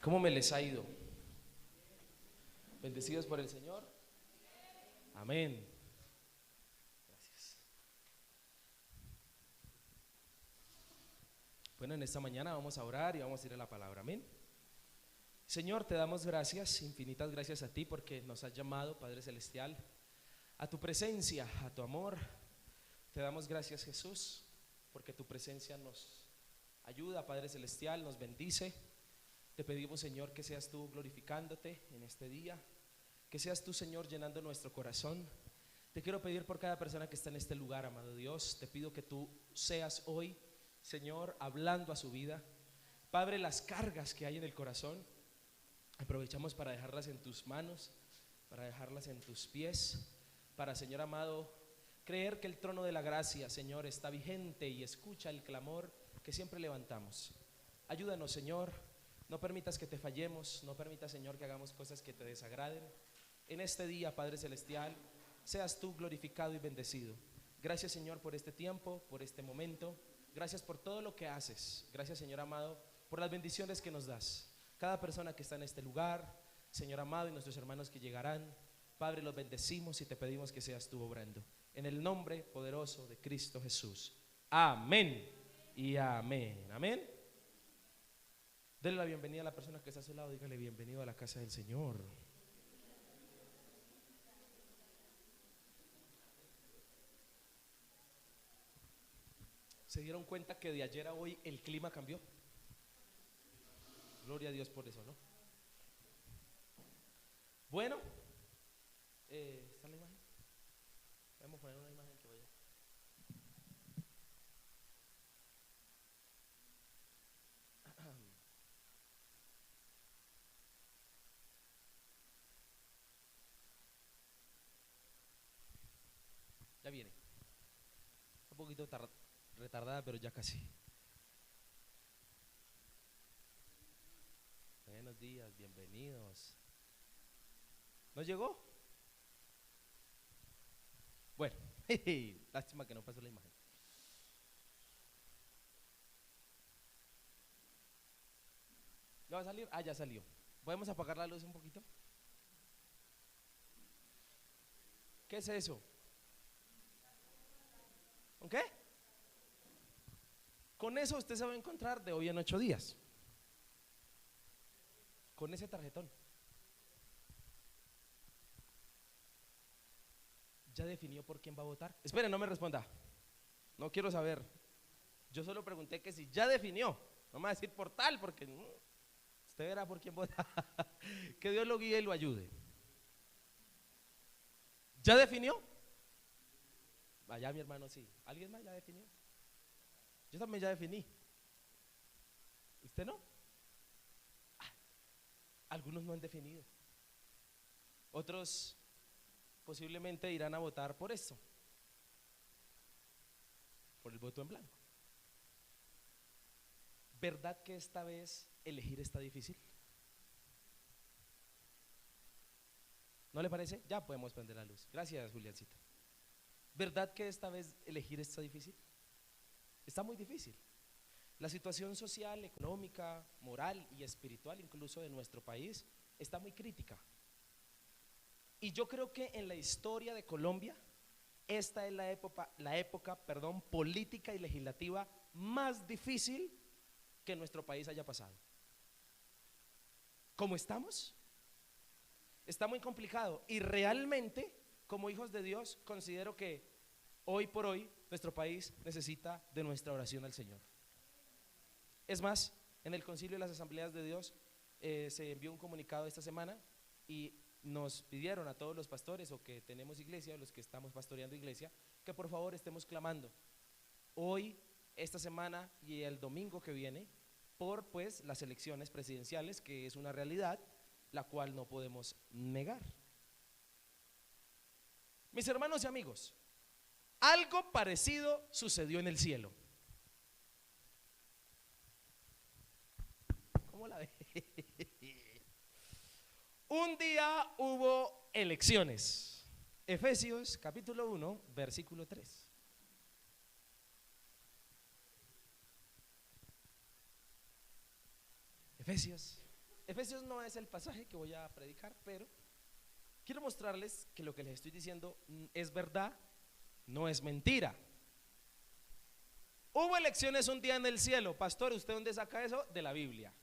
¿Cómo me les ha ido? ¿Bendecidos por el Señor? Amén. Gracias. Bueno, en esta mañana vamos a orar y vamos a ir a la palabra. Amén. Señor, te damos gracias, infinitas gracias a ti porque nos has llamado, Padre Celestial, a tu presencia, a tu amor. Te damos gracias, Jesús, porque tu presencia nos ayuda, Padre Celestial, nos bendice. Te pedimos, Señor, que seas tú glorificándote en este día, que seas tú, Señor, llenando nuestro corazón. Te quiero pedir por cada persona que está en este lugar, amado Dios. Te pido que tú seas hoy, Señor, hablando a su vida. Padre, las cargas que hay en el corazón, aprovechamos para dejarlas en tus manos, para dejarlas en tus pies, para, Señor amado, creer que el trono de la gracia, Señor, está vigente y escucha el clamor que siempre levantamos. Ayúdanos, Señor, no permitas que te fallemos, no permitas, Señor, que hagamos cosas que te desagraden. En este día, Padre Celestial, seas tú glorificado y bendecido. Gracias, Señor, por este tiempo, por este momento. Gracias por todo lo que haces. Gracias, Señor amado, por las bendiciones que nos das. Cada persona que está en este lugar, Señor amado, y nuestros hermanos que llegarán, Padre, los bendecimos y te pedimos que seas tú obrando. En el nombre poderoso de Cristo Jesús. Amén y amén. Amén. Dele la bienvenida a la persona que está a su lado. Dígale: bienvenido a la casa del Señor. ¿Se dieron cuenta que de ayer a hoy el clima cambió? Gloria a Dios por eso, ¿no? Bueno, ¿está la imagen? Vamos a poner una imagen que vaya. Ya viene. Un poquito retardada, pero ya casi. Buenos días, bienvenidos. ¿No llegó? Bueno, lástima que no pasó la imagen. ¿Ya va a salir? Ah, ya salió. ¿Podemos apagar la luz un poquito? ¿Qué es eso? ¿Con qué? Con eso usted se va a encontrar de hoy en 8 días. Con ese tarjetón. ¿Ya definió por quién va a votar? Espere, no me responda. No quiero saber. Yo solo pregunté que si ya definió. No me va a decir por tal, porque usted verá por quién vota. Que Dios lo guíe y lo ayude. ¿Ya definió? Allá mi hermano sí. ¿Alguien más ya definió? Yo también ya definí. ¿Usted no? Algunos no han definido. Otros posiblemente irán a votar por esto, por el voto en blanco. ¿Verdad que esta vez elegir está difícil? ¿No le parece? Ya podemos prender la luz. Gracias, Juliancita. ¿Verdad que esta vez elegir está difícil? Está muy difícil. La situación social, económica, moral y espiritual incluso de nuestro país está muy crítica. Y yo creo que en la historia de Colombia esta es la época política y legislativa más difícil que nuestro país haya pasado. ¿Cómo estamos? Está muy complicado y realmente, como hijos de Dios, considero que hoy por hoy nuestro país necesita de nuestra oración al Señor. Es más, en el Concilio de las Asambleas de Dios se envió un comunicado esta semana y nos pidieron a todos los pastores o que tenemos iglesia, los que estamos pastoreando iglesia, que por favor estemos clamando hoy, esta semana y el domingo que viene por pues las elecciones presidenciales, que es una realidad la cual no podemos negar. Mis hermanos y amigos, algo parecido sucedió en el cielo. ¿Cómo la ve? Un día hubo elecciones. Efesios capítulo 1, versículo 3. Efesios Efesios no es el pasaje que voy a predicar, pero quiero mostrarles que lo que les estoy diciendo es verdad, no es mentira. Hubo elecciones un día en el cielo. Pastor, ¿usted dónde saca eso? De la Biblia.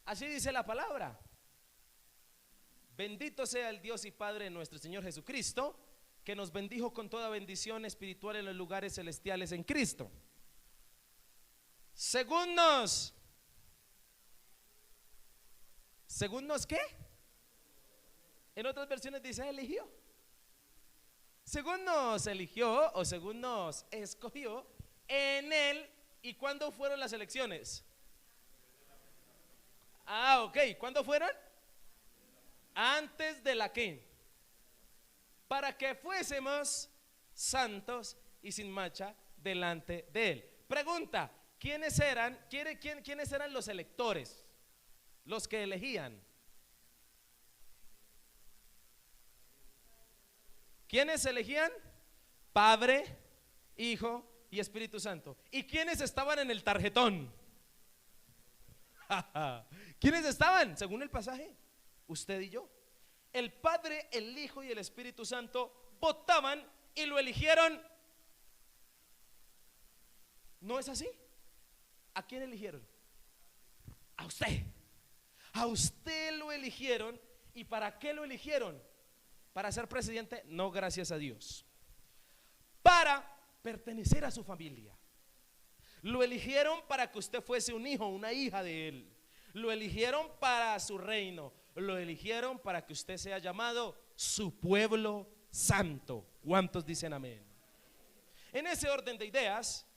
Así dice la palabra. Bendito sea el Dios y Padre de nuestro Señor Jesucristo, que nos bendijo con toda bendición espiritual en los lugares celestiales en Cristo. Según nos ¿qué? En otras versiones dice eligió. Según nos eligió o según nos escogió en él. ¿Y cuándo fueron las elecciones? Ok, ¿cuándo fueron? Antes de la ¿qué? Para que fuésemos santos y sin mancha delante de él. Pregunta, ¿quiénes eran los electores? Los que elegían. ¿Quiénes elegían? Padre, Hijo y Espíritu Santo. ¿Y quiénes estaban en el tarjetón? ¿Quiénes estaban? Según el pasaje, usted y yo. El Padre, el Hijo y el Espíritu Santo votaban y lo eligieron. ¿No es así? ¿A quién eligieron? A usted. A usted lo eligieron. ¿Y para qué lo eligieron? ¿Para ser presidente? No, gracias a Dios. Para pertenecer a su familia. Lo eligieron para que usted fuese un hijo, una hija de él. Lo eligieron para su reino. Lo eligieron para que usted sea llamado su pueblo santo. ¿Cuántos dicen amén? En ese orden de ideas,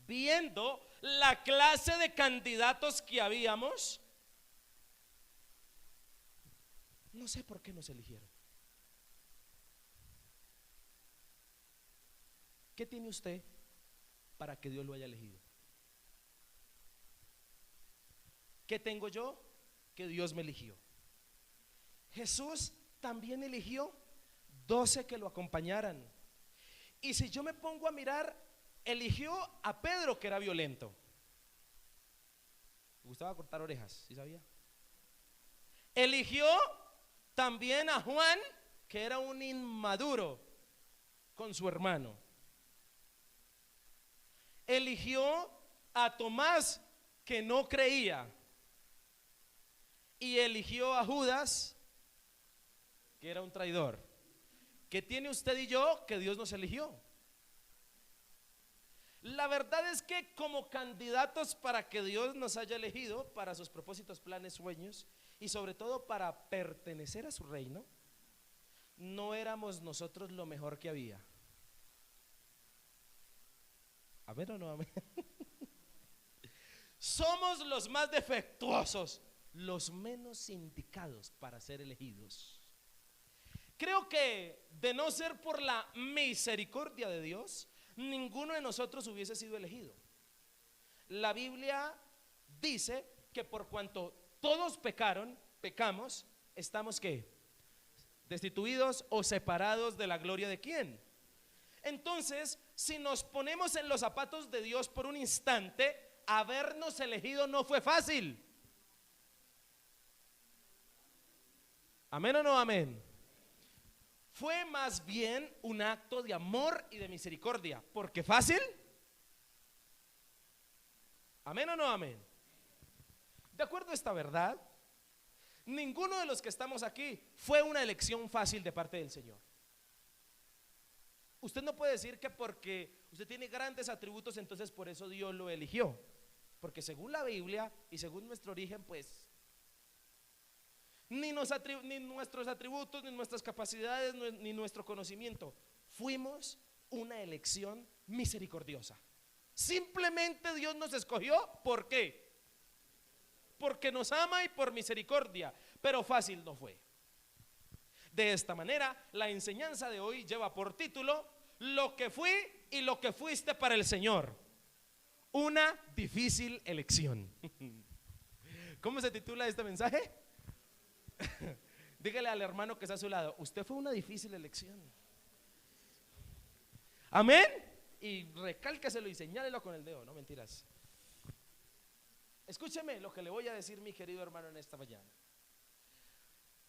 viendo la clase de candidatos que habíamos, no sé por qué nos eligieron. ¿Qué tiene usted para que Dios lo haya elegido? ¿Qué tengo yo? Que Dios me eligió. Jesús también eligió 12 que lo acompañaran. Y si yo me pongo a mirar, eligió a Pedro, que era violento. Le gustaba cortar orejas, ¿sí sabía? Eligió también a Juan, que era un inmaduro con su hermano. Eligió a Tomás, que no creía. Y eligió a Judas, que era un traidor. ¿Qué tiene usted y yo? Que Dios nos eligió. La verdad es que como candidatos para que Dios nos haya elegido para sus propósitos, planes, sueños y sobre todo para pertenecer a su reino, no éramos nosotros lo mejor que había. ¿Amén o no amén? Somos los más defectuosos, los menos indicados para ser elegidos. Creo que de no ser por la misericordia de Dios, ninguno de nosotros hubiese sido elegido. La Biblia dice que por cuanto todos pecamos, estamos ¿qué? Destituidos o separados de la gloria de ¿quién? Entonces, si nos ponemos en los zapatos de Dios por un instante, habernos elegido no fue fácil. ¿Amén o no amén? Fue más bien un acto de amor y de misericordia. ¿Porque fácil? ¿Amén o no amén? De acuerdo a esta verdad, ninguno de los que estamos aquí fue una elección fácil de parte del Señor. Usted no puede decir que porque usted tiene grandes atributos, entonces por eso Dios lo eligió. Porque según la Biblia y según nuestro origen, pues ni nuestros atributos, ni nuestras capacidades, ni nuestro conocimiento, fuimos una elección misericordiosa. Simplemente Dios nos escogió. ¿Por qué? Porque nos ama y por misericordia. Pero fácil no fue. De esta manera, la enseñanza de hoy lleva por título: lo que fui y lo que fuiste para el Señor. Una difícil elección. ¿Cómo se titula este mensaje? Dígale al hermano que está a su lado: usted fue una difícil elección. Amén. Y recálqueselo y señálelo con el dedo, no mentiras. Escúcheme lo que le voy a decir, mi querido hermano, en esta mañana.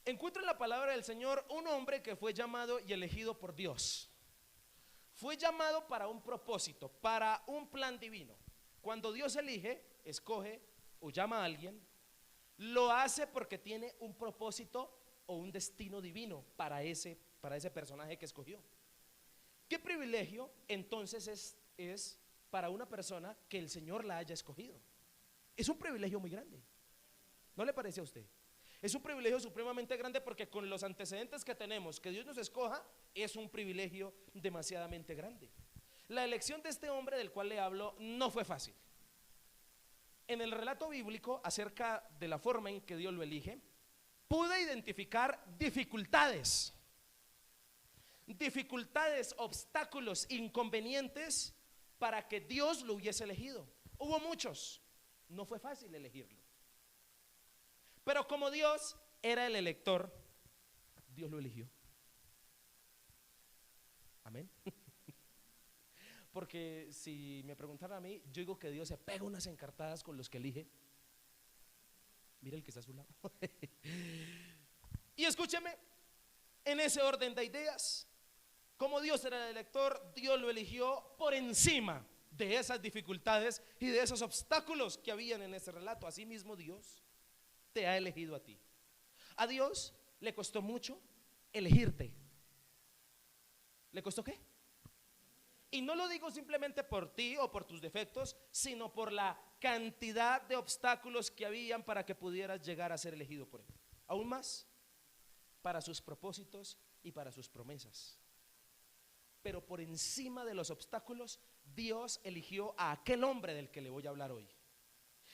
Encuentro en la palabra del Señor un hombre que fue llamado y elegido por Dios. Fue llamado para un propósito, para un plan divino. Cuando Dios elige, escoge o llama a alguien, lo hace porque tiene un propósito o un destino divino para ese personaje que escogió. ¿Qué privilegio entonces es para una persona que el Señor la haya escogido? Es un privilegio muy grande. ¿No le parece a usted? Es un privilegio supremamente grande porque con los antecedentes que tenemos, que Dios nos escoja, es un privilegio demasiadamente grande. La elección de este hombre del cual le hablo no fue fácil. En el relato bíblico acerca de la forma en que Dios lo elige, pude identificar dificultades, obstáculos, inconvenientes para que Dios lo hubiese elegido. Hubo muchos, no fue fácil elegirlo. Pero como Dios era el elector, Dios lo eligió. Amén. Porque si me preguntaran a mí, yo digo que Dios se pega unas encartadas con los que elige. Mira el que está a su lado. Y escúcheme, en ese orden de ideas, como Dios era el elector, Dios lo eligió por encima de esas dificultades y de esos obstáculos que habían en ese relato. Asimismo, Dios te ha elegido a ti. A Dios le costó mucho elegirte. ¿Le costó qué? Y no lo digo simplemente por ti o por tus defectos, sino por la cantidad de obstáculos que habían para que pudieras llegar a ser elegido por Él. Aún más, para sus propósitos y para sus promesas. Pero por encima de los obstáculos, Dios eligió a aquel hombre del que le voy a hablar hoy.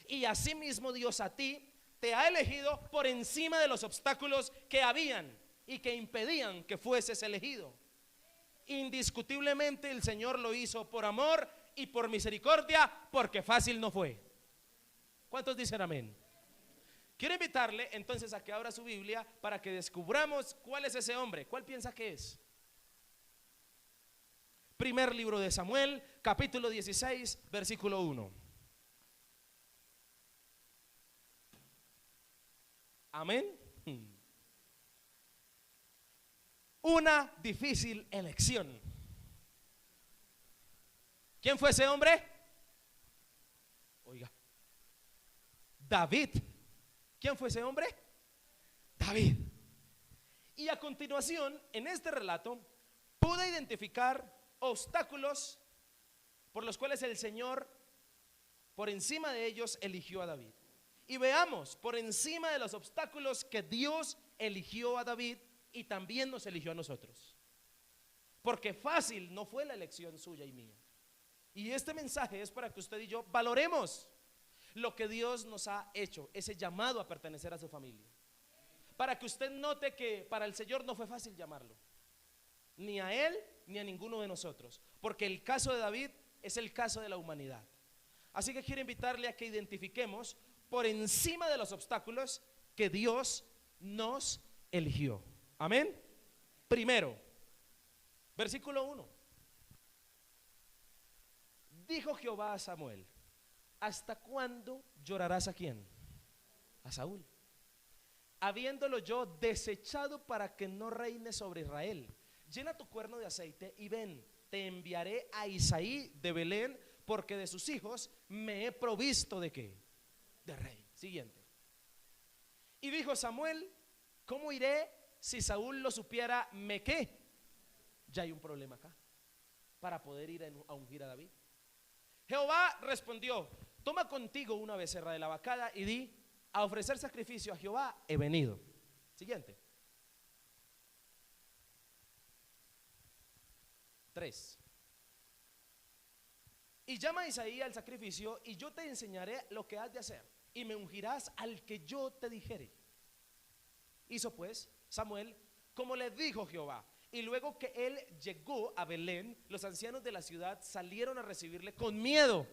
Y asimismo Dios a ti te ha elegido por encima de los obstáculos que habían y que impedían que fueses elegido. Indiscutiblemente el Señor lo hizo por amor y por misericordia, porque fácil no fue. ¿Cuántos dicen amén? Quiero invitarle entonces a que abra su Biblia para que descubramos cuál es ese hombre. ¿Cuál piensa que es? Primer libro de Samuel, capítulo 16, versículo 1. Amén. Una difícil elección. ¿Quién fue ese hombre? Oiga, David. ¿Quién fue ese hombre? David. Y a continuación, en este relato, pude identificar obstáculos por los cuales el Señor, por encima de ellos, eligió a David. Y veamos, por encima de los obstáculos que Dios eligió a David y también nos eligió a nosotros. Porque fácil no fue la elección suya y mía. Y este mensaje es para que usted y yo valoremos lo que Dios nos ha hecho, ese llamado a pertenecer a su familia. Para que usted note que para el Señor no fue fácil llamarlo, ni a él ni a ninguno de nosotros, porque el caso de David es el caso de la humanidad. Así que quiero invitarle a que identifiquemos por encima de los obstáculos que Dios nos eligió. Amén. Primero, versículo 1. Dijo Jehová a Samuel: ¿hasta cuándo llorarás a quién? A Saúl, habiéndolo yo desechado para que no reine sobre Israel. Llena tu cuerno de aceite y ven, te enviaré a Isaí de Belén, porque de sus hijos me he provisto ¿de qué? De rey. Siguiente. Y dijo Samuel: ¿cómo iré si Saúl lo supiera? ¿Me qué? Ya hay un problema acá para poder ir a ungir a David. Jehová respondió: toma contigo una becerra de la vacada y di: a ofrecer sacrificio a Jehová he venido. Siguiente. 3. Y llama a Isaí al sacrificio, y yo te enseñaré lo que has de hacer, y me ungirás al que yo te dijere. Hizo pues Samuel como le dijo Jehová, y luego que él llegó a Belén, los ancianos de la ciudad salieron a recibirle con miedo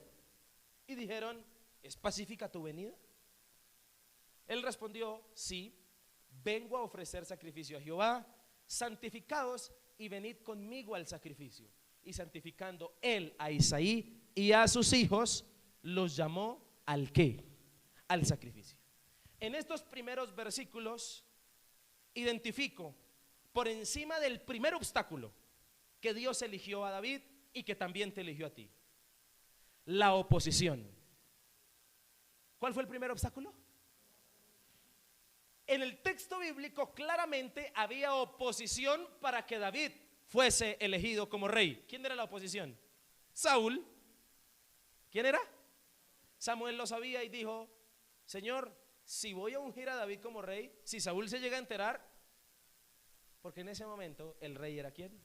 y dijeron: ¿es pacífica tu venida? Él respondió: sí, vengo a ofrecer sacrificio a Jehová, santificaos y venid conmigo al sacrificio. Y santificando él a Isaí y a sus hijos, los llamó al ¿qué? al sacrificio. En estos primeros versículos identifico por encima del primer obstáculo que Dios eligió a David y que también te eligió a ti: la oposición. ¿Cuál fue el primer obstáculo? En el texto bíblico claramente había oposición para que David fuese elegido como rey. ¿Quién era la oposición? Saúl. ¿Quién era? Samuel lo sabía y dijo: Señor, si voy a ungir a David como rey, si Saúl se llega a enterar, porque en ese momento el rey era ¿quién?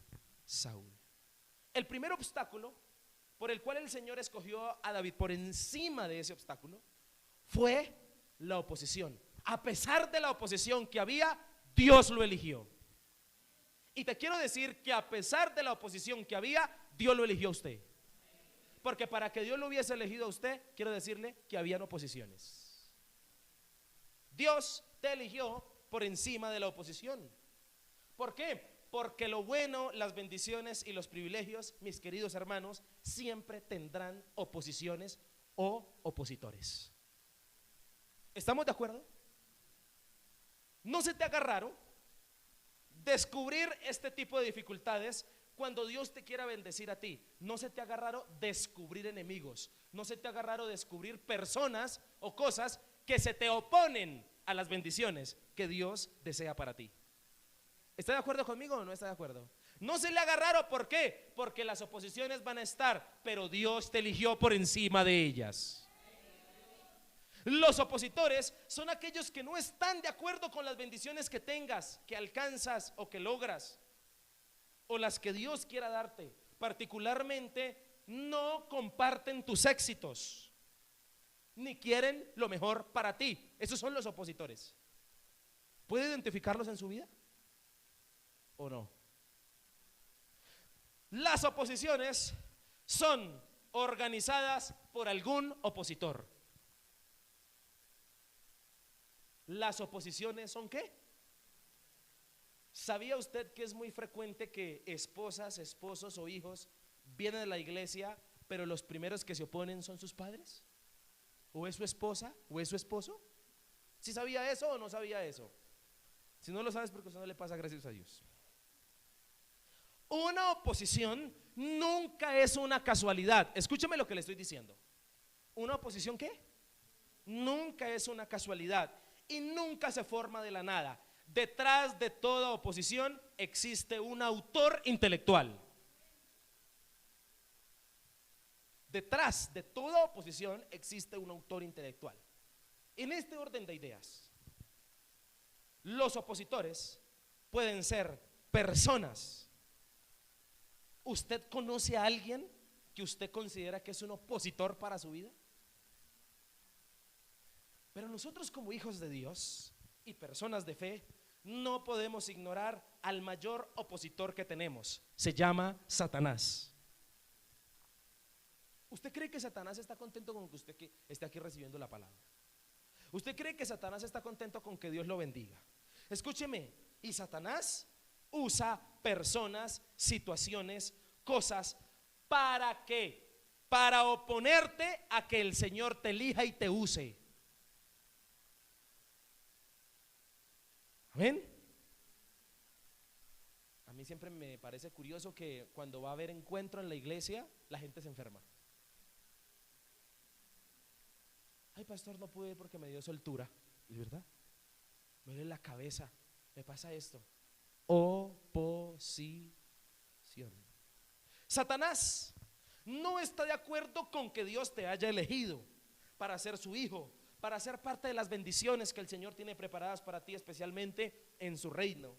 Saúl. El primer obstáculo por el cual el Señor escogió a David por encima de ese obstáculo fue la oposición. A pesar de la oposición que había, Dios lo eligió. Y te quiero decir que a pesar de la oposición que había, Dios lo eligió a usted. Porque para que Dios lo hubiese elegido a usted, quiero decirle que habían oposiciones. Dios te eligió por encima de la oposición. ¿Por qué? Porque lo bueno, las bendiciones y los privilegios, mis queridos hermanos, siempre tendrán oposiciones o opositores. ¿Estamos de acuerdo? ¿No se te haga raro descubrir este tipo de dificultades cuando Dios te quiera bendecir a ti? No se te haga raro descubrir enemigos. No se te haga raro descubrir personas o cosas que se te oponen a las bendiciones que Dios desea para ti. ¿Está de acuerdo conmigo o no está de acuerdo? No se le haga raro, ¿por qué? Porque las oposiciones van a estar, pero Dios te eligió por encima de ellas. Los opositores son aquellos que no están de acuerdo con las bendiciones que tengas, que alcanzas o que logras, o las que Dios quiera darte. Particularmente no comparten tus éxitos, ni quieren lo mejor para ti. Esos son los opositores. ¿Puede identificarlos en su vida o no? Las oposiciones son organizadas por algún opositor. ¿Las oposiciones son qué? ¿Sabía usted que es muy frecuente que esposas, esposos o hijos vienen a la iglesia, pero los primeros que se oponen son sus padres? ¿O es su esposa? ¿O es su esposo? ¿Sí sabía eso o no sabía eso? Si no lo sabes, porque eso no le pasa, gracias a Dios. Una oposición nunca es una casualidad. Escúchame lo que le estoy diciendo. ¿Una oposición qué? Nunca es una casualidad. Y nunca se forma de la nada. Detrás de toda oposición existe un autor intelectual. Detrás de toda oposición existe un autor intelectual. En este orden de ideas, los opositores pueden ser personas. ¿Usted conoce a alguien que usted considera que es un opositor para su vida? Pero nosotros, como hijos de Dios y personas de fe, no podemos ignorar al mayor opositor que tenemos. Se llama Satanás. ¿Usted cree que Satanás está contento con que usted esté aquí recibiendo la palabra? ¿Usted cree que Satanás está contento con que Dios lo bendiga? Escúcheme, y Satanás usa personas, situaciones, cosas, ¿para qué? Para oponerte a que el Señor te elija y te use. ¿Amén? A mí siempre me parece curioso que cuando va a haber encuentro en la iglesia, la gente se enferma. Ay, pastor, no pude ir porque me dio soltura. ¿Es verdad? Me duele la cabeza, me pasa esto. Oposición. Satanás no está de acuerdo con que Dios te haya elegido para ser su hijo, para ser parte de las bendiciones que el Señor tiene preparadas para ti, especialmente en su reino.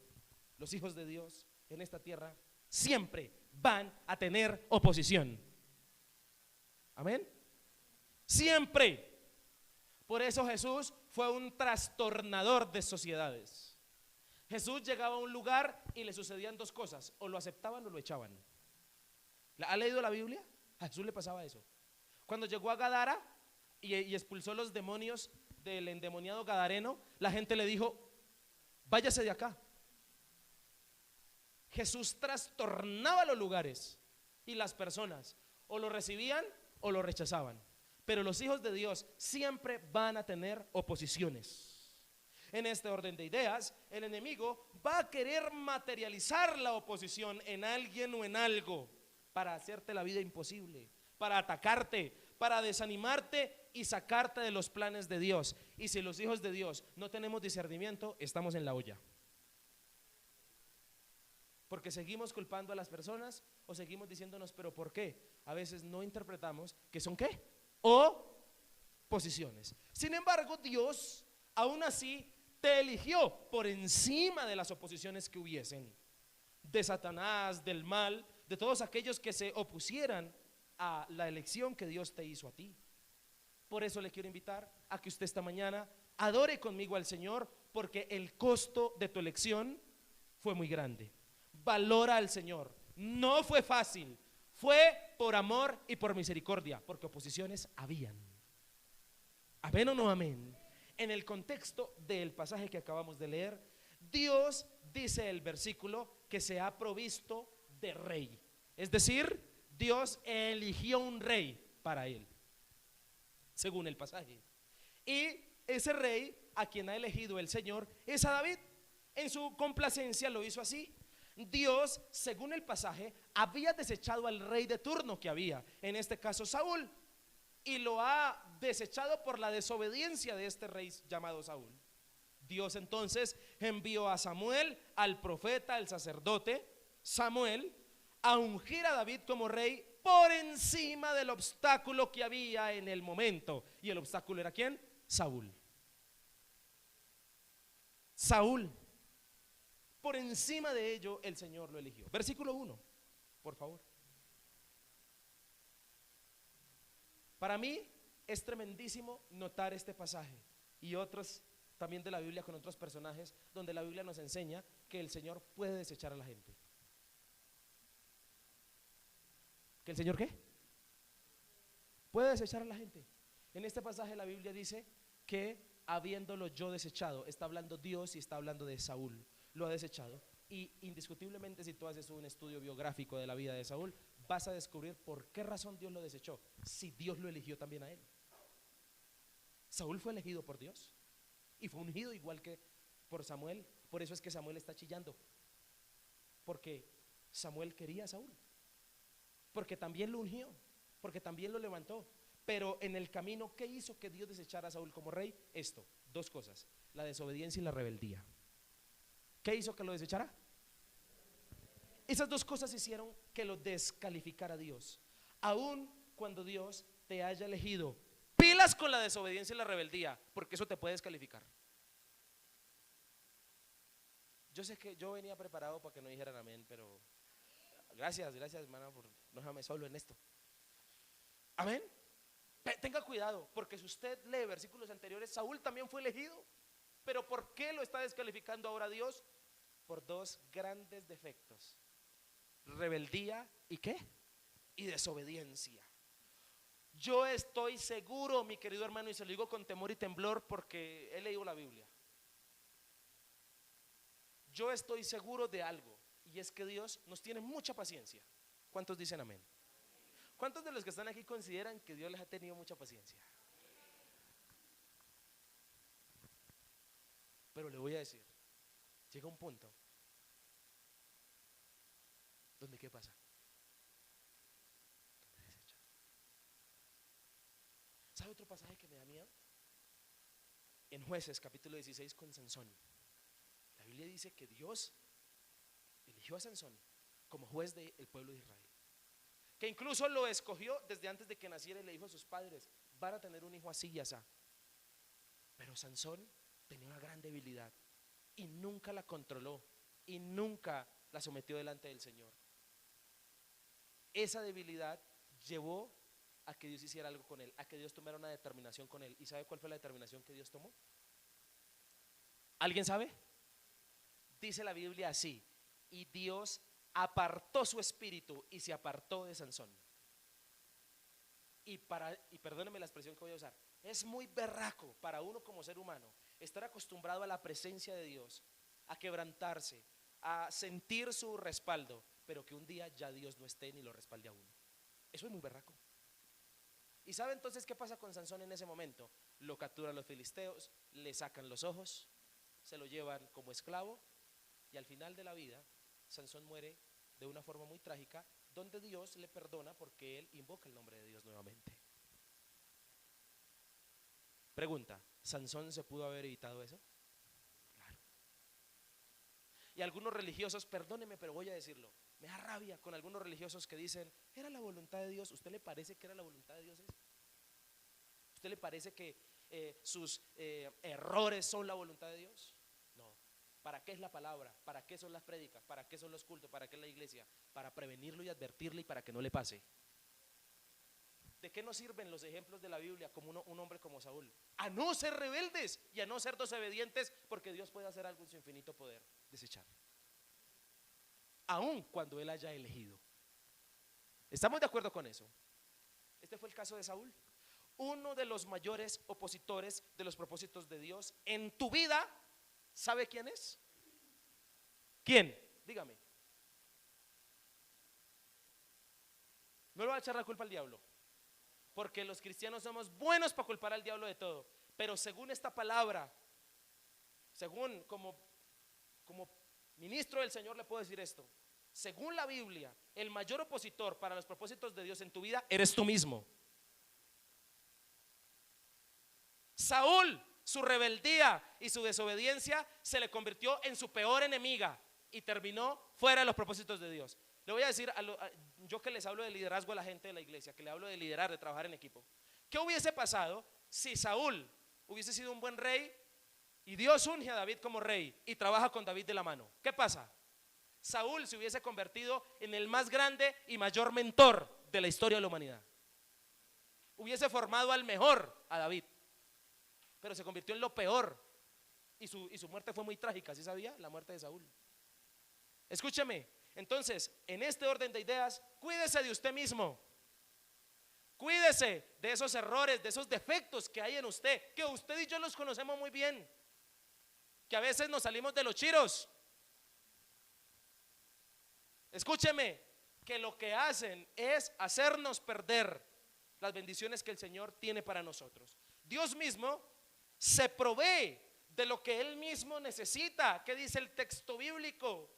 Los hijos de Dios en esta tierra siempre van a tener oposición. Amén. Siempre. Por eso Jesús fue un trastornador de sociedades. Jesús llegaba a un lugar y le sucedían dos cosas: o lo aceptaban o lo echaban. ¿Ha leído la Biblia? A Jesús le pasaba eso. Cuando llegó a Gadara y expulsó los demonios del endemoniado gadareno, la gente le dijo: váyase de acá. Jesús trastornaba los lugares y las personas o lo recibían o lo rechazaban. Pero los hijos de Dios siempre van a tener oposiciones. En este orden de ideas, el enemigo va a querer materializar la oposición en alguien o en algo para hacerte la vida imposible, para atacarte, para desanimarte y sacarte de los planes de Dios. Y si los hijos de Dios no tenemos discernimiento, estamos en la olla. Porque seguimos culpando a las personas o seguimos diciéndonos, pero ¿por qué? A veces no interpretamos que son ¿qué? Oposiciones. Sin embargo, Dios aún así te eligió por encima de las oposiciones que hubiesen, de Satanás, del mal, de todos aquellos que se opusieran a la elección que Dios te hizo a ti. Por eso le quiero invitar a que usted esta mañana adore conmigo al Señor, porque el costo de tu elección fue muy grande. Valora al Señor. No fue fácil, fue por amor y por misericordia, porque oposiciones habían. ¿Amén o no amén? En el contexto del pasaje que acabamos de leer, Dios dice el versículo que se ha provisto de rey. Es decir, Dios eligió un rey para él, según el pasaje. Y ese rey a quien ha elegido el Señor es a David. En su complacencia lo hizo así. Dios, según el pasaje, había desechado al rey de turno que había, en este caso Saúl, y lo ha desechado por la desobediencia de este rey llamado Saúl. Dios entonces envió a Samuel, al profeta, al sacerdote Samuel, a ungir a David como rey por encima del obstáculo que había en el momento. ¿Y el obstáculo era quién? Saúl. Saúl. Por encima de ello el Señor lo eligió. Versículo 1, por favor. Para mí es tremendísimo notar este pasaje y otros también de la Biblia con otros personajes donde la Biblia nos enseña que el Señor puede desechar a la gente. ¿Que el Señor qué? Puede desechar a la gente. En este pasaje la Biblia dice que habiéndolo yo desechado, está hablando Dios y está hablando de Saúl. Lo ha desechado, y indiscutiblemente si tú haces un estudio biográfico de la vida de Saúl, vas a descubrir por qué razón Dios lo desechó, si Dios lo eligió también a él. Saúl fue elegido por Dios y fue ungido igual que por Samuel. Por eso es que Samuel está chillando, porque Samuel quería a Saúl, porque también lo ungió, porque también lo levantó. Pero en el camino, ¿qué hizo que Dios desechara a Saúl como rey? Esto, dos cosas: la desobediencia y la rebeldía. ¿Qué hizo que lo desechara? Esas dos cosas hicieron que lo descalificara Dios. Aun cuando Dios te haya elegido, pilas con la desobediencia y la rebeldía, porque eso te puede descalificar. Yo sé que yo venía preparado para que no dijeran amén, pero gracias hermana por no dejarme solo en esto. Amén. Tenga cuidado, porque si usted lee versículos anteriores, Saúl también fue elegido. Pero ¿por qué lo está descalificando ahora Dios? Por dos grandes defectos: rebeldía y ¿qué? Y desobediencia. Yo estoy seguro, mi querido hermano, y se lo digo con temor y temblor porque he leído la Biblia. Yo estoy seguro de algo, y es que Dios nos tiene mucha paciencia. ¿Cuántos dicen amén? ¿Cuántos de los que están aquí consideran que Dios les ha tenido mucha paciencia? Pero le voy a decir, llega un punto donde ¿qué pasa? Donde desecha. ¿Sabe otro pasaje que me da miedo? En Jueces capítulo 16 con Sansón. La Biblia dice que Dios eligió a Sansón como juez del pueblo de Israel, que incluso lo escogió desde antes de que naciera y le dijo a sus padres: van a tener un hijo así y así. Pero Sansón tenía una gran debilidad y nunca la controló y nunca la sometió delante del Señor. Esa debilidad llevó a que Dios hiciera algo con él, a que Dios tomara una determinación con él. ¿Y sabe cuál fue la determinación que Dios tomó? ¿Alguien sabe? Dice la Biblia así: y Dios apartó su espíritu y se apartó de Sansón. Y perdónenme la expresión que voy a usar, es muy berraco para uno como ser humano estar acostumbrado a la presencia de Dios, a quebrantarse, a sentir su respaldo, pero que un día ya Dios no esté ni lo respalde a uno. Eso es muy berraco. ¿Y sabe entonces qué pasa con Sansón en ese momento? Lo capturan los filisteos, le sacan los ojos, se lo llevan como esclavo y al final de la vida Sansón muere de una forma muy trágica, donde Dios le perdona porque él invoca el nombre de Dios nuevamente. Pregunta, ¿Sansón se pudo haber evitado eso? Claro. Y algunos religiosos, perdóneme, pero voy a decirlo, me da rabia con algunos religiosos que dicen, era la voluntad de Dios. ¿Usted le parece que era la voluntad de Dios eso? ¿Usted le parece que sus errores son la voluntad de Dios? No. ¿Para qué es la palabra? ¿Para qué son las prédicas? ¿Para qué son los cultos? ¿Para qué es la iglesia? Para prevenirlo y advertirle y para que no le pase. ¿De qué nos sirven los ejemplos de la Biblia como un hombre como Saúl? A no ser rebeldes y a no ser desobedientes, porque Dios puede hacer algo en su infinito poder, desechar. Aun cuando él haya elegido. ¿Estamos de acuerdo con eso? Este fue el caso de Saúl. Uno de los mayores opositores de los propósitos de Dios en tu vida, ¿sabe quién es? ¿Quién? Dígame. No le va a echar la culpa al diablo, porque los cristianos somos buenos para culpar al diablo de todo. Pero según esta palabra, según como ministro del Señor le puedo decir esto: según la Biblia, el mayor opositor para los propósitos de Dios en tu vida eres tú mismo. Saúl, su rebeldía y su desobediencia se le convirtió en su peor enemiga y terminó fuera de los propósitos de Dios. Le voy a decir, yo que les hablo de liderazgo a la gente de la iglesia, que le hablo de liderar, de trabajar en equipo, ¿qué hubiese pasado si Saúl hubiese sido un buen rey y Dios unge a David como rey y trabaja con David de la mano? ¿Qué pasa? Saúl se hubiese convertido en el más grande y mayor mentor de la historia de la humanidad. Hubiese formado al mejor, a David, pero se convirtió en lo peor y su muerte fue muy trágica. ¿Sí sabía? La muerte de Saúl. Escúcheme, entonces, en este orden de ideas, cuídese de usted mismo. Cuídese de esos errores, de esos defectos que hay en usted, que usted y yo los conocemos muy bien, que a veces nos salimos de los chiros. Escúcheme, que lo que hacen es hacernos perder las bendiciones que el Señor tiene para nosotros. Dios mismo se provee de lo que Él mismo necesita. ¿Qué dice el texto bíblico?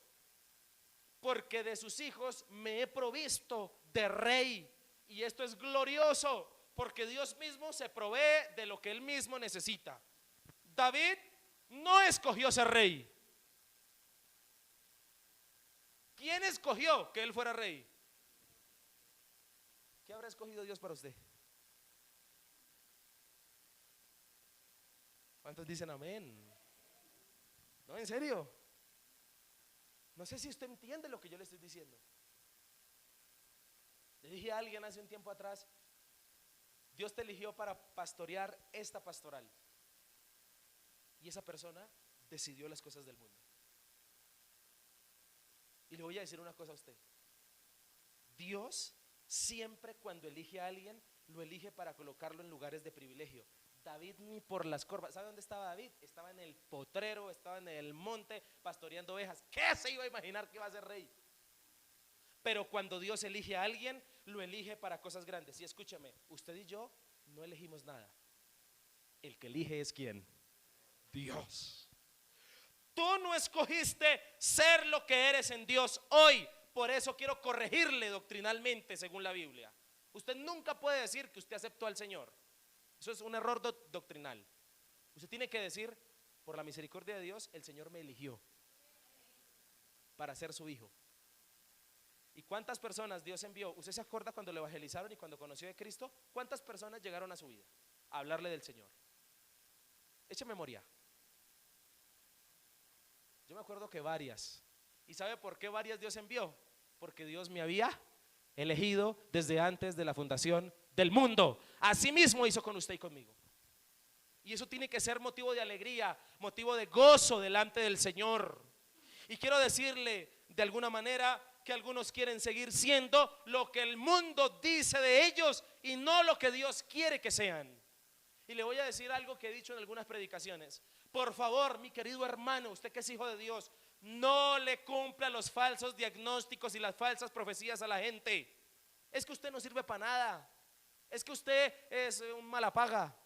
Porque de sus hijos me he provisto de rey. Y esto es glorioso, porque Dios mismo se provee de lo que Él mismo necesita. David no escogió ser rey. ¿Quién escogió que él fuera rey? ¿Qué habrá escogido Dios para usted? ¿Cuántos dicen amén? No, en serio. No sé si usted entiende lo que yo le estoy diciendo. Le dije a alguien hace un tiempo atrás: Dios te eligió para pastorear esta pastoral. Y esa persona decidió las cosas del mundo. Y le voy a decir una cosa a usted: Dios siempre, cuando elige a alguien, lo elige para colocarlo en lugares de privilegio. David ni por las corvas. ¿Sabe dónde estaba David? Estaba en el potrero, estaba en el monte pastoreando ovejas. ¿Qué se iba a imaginar que iba a ser rey? Pero cuando Dios elige a alguien, lo elige para cosas grandes. Y escúchame, usted y yo no elegimos nada. El que elige es ¿quién? Dios. Tú no escogiste ser lo que eres en Dios hoy. Por eso quiero corregirle doctrinalmente según la Biblia. Usted nunca puede decir que usted aceptó al Señor. Eso es un error doctrinal. Usted tiene que decir: por la misericordia de Dios, el Señor me eligió para ser su hijo. ¿Y cuántas personas Dios envió? ¿Usted se acuerda cuando le evangelizaron y cuando conoció de Cristo? ¿Cuántas personas llegaron a su vida a hablarle del Señor? Eche memoria. Yo me acuerdo que varias. ¿Y sabe por qué varias Dios envió? Porque Dios me había elegido desde antes de la fundación del mundo. Así mismo hizo con usted y conmigo. Y eso tiene que ser motivo de alegría, motivo de gozo delante del Señor. Y quiero decirle de alguna manera que algunos quieren seguir siendo lo que el mundo dice de ellos y no lo que Dios quiere que sean. Y le voy a decir algo que he dicho en algunas predicaciones: por favor, mi querido hermano, usted que es hijo de Dios, no le cumpla los falsos diagnósticos y las falsas profecías a la gente. Es que usted no sirve para nada. es que usted es un mala paga,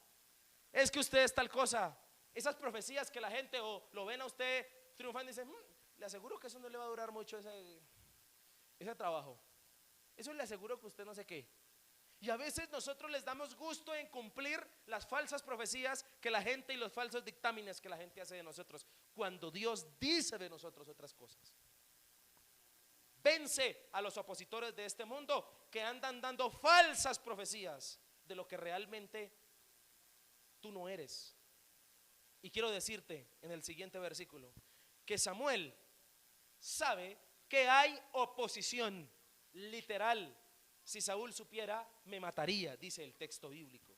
es que usted es tal cosa. Esas profecías que la gente o lo ven a usted triunfando y dicen, le aseguro que eso no le va a durar mucho ese trabajo. Eso le aseguro que usted no sé qué. Y a veces nosotros les damos gusto en cumplir las falsas profecías que la gente y los falsos dictámenes que la gente hace de nosotros, cuando Dios dice de nosotros otras cosas. Vence a los opositores de este mundo que andan dando falsas profecías de lo que realmente tú no eres. Y quiero decirte en el siguiente versículo que Samuel sabe que hay oposición literal. Si Saúl supiera, me mataría, dice el texto bíblico.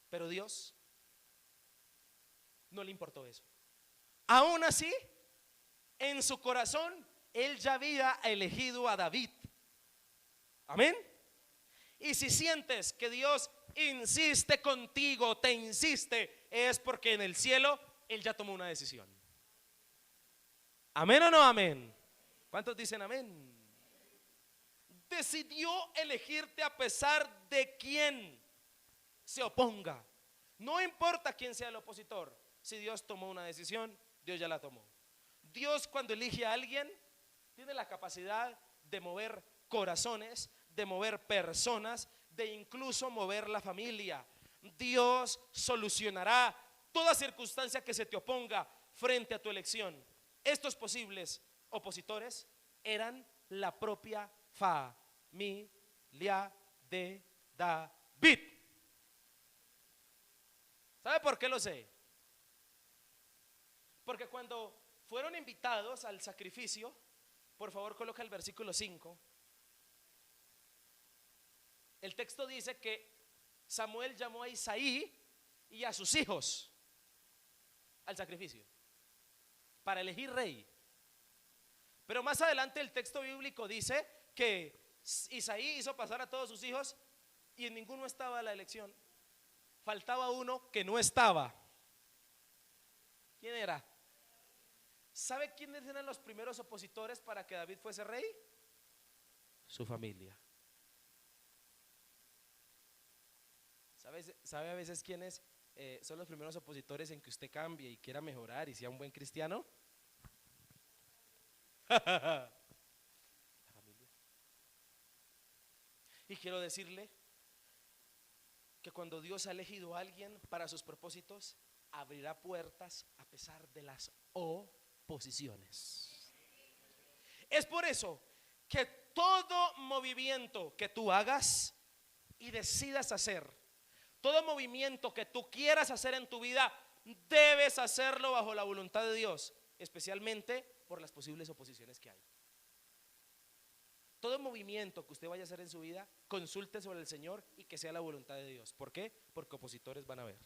Pero Dios no le importó eso. Aún así, en su corazón, él ya había elegido a David. Amén. Y si sientes que Dios insiste contigo, te insiste, es porque en el cielo él ya tomó una decisión. ¿Amén o no amén? ¿Cuántos dicen amén? Decidió elegirte a pesar de quién se oponga. No importa quién sea el opositor. Si Dios tomó una decisión, Dios ya la tomó. Dios, cuando elige a alguien, tiene la capacidad de mover corazones, de mover personas, de incluso mover la familia. Dios solucionará toda circunstancia que se te oponga frente a tu elección. Estos posibles opositores eran la propia familia de David. ¿Sabe por qué lo sé? Porque cuando fueron invitados al sacrificio, por favor coloca el versículo 5. El texto dice que Samuel llamó a Isaí y a sus hijos al sacrificio para elegir rey. Pero más adelante el texto bíblico dice que Isaí hizo pasar a todos sus hijos y en ninguno estaba la elección. Faltaba uno que no estaba. ¿Quién era? ¿Sabe quiénes eran los primeros opositores para que David fuese rey? Su familia. ¿Sabe a veces quiénes son los primeros opositores en que usted cambie y quiera mejorar y sea un buen cristiano? La familia. Y quiero decirle que cuando Dios ha elegido a alguien para sus propósitos, abrirá puertas a pesar de las oposiciones. Es por eso que todo movimiento que tú hagas y decidas hacer, todo movimiento que tú quieras hacer en tu vida, debes hacerlo bajo la voluntad de Dios, especialmente por las posibles oposiciones que hay. Todo movimiento que usted vaya a hacer en su vida, consulte sobre el Señor y que sea la voluntad de Dios. ¿Por qué? Porque opositores van a haber.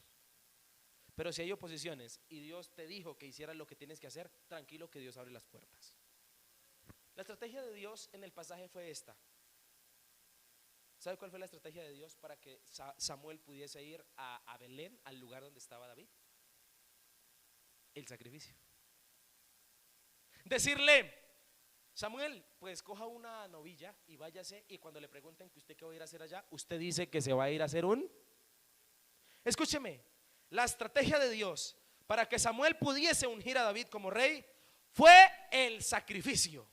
Pero si hay oposiciones y Dios te dijo que hicieras lo que tienes que hacer, tranquilo que Dios abre las puertas. La estrategia de Dios en el pasaje fue esta. ¿Sabe cuál fue la estrategia de Dios para que Samuel pudiese ir a Belén, al lugar donde estaba David? El sacrificio. Decirle, Samuel, pues coja una novilla y váyase, y cuando le pregunten que usted qué va a ir a hacer allá, usted dice que se va a ir a hacer Escúcheme, la estrategia de Dios para que Samuel pudiese ungir a David como rey fue el sacrificio.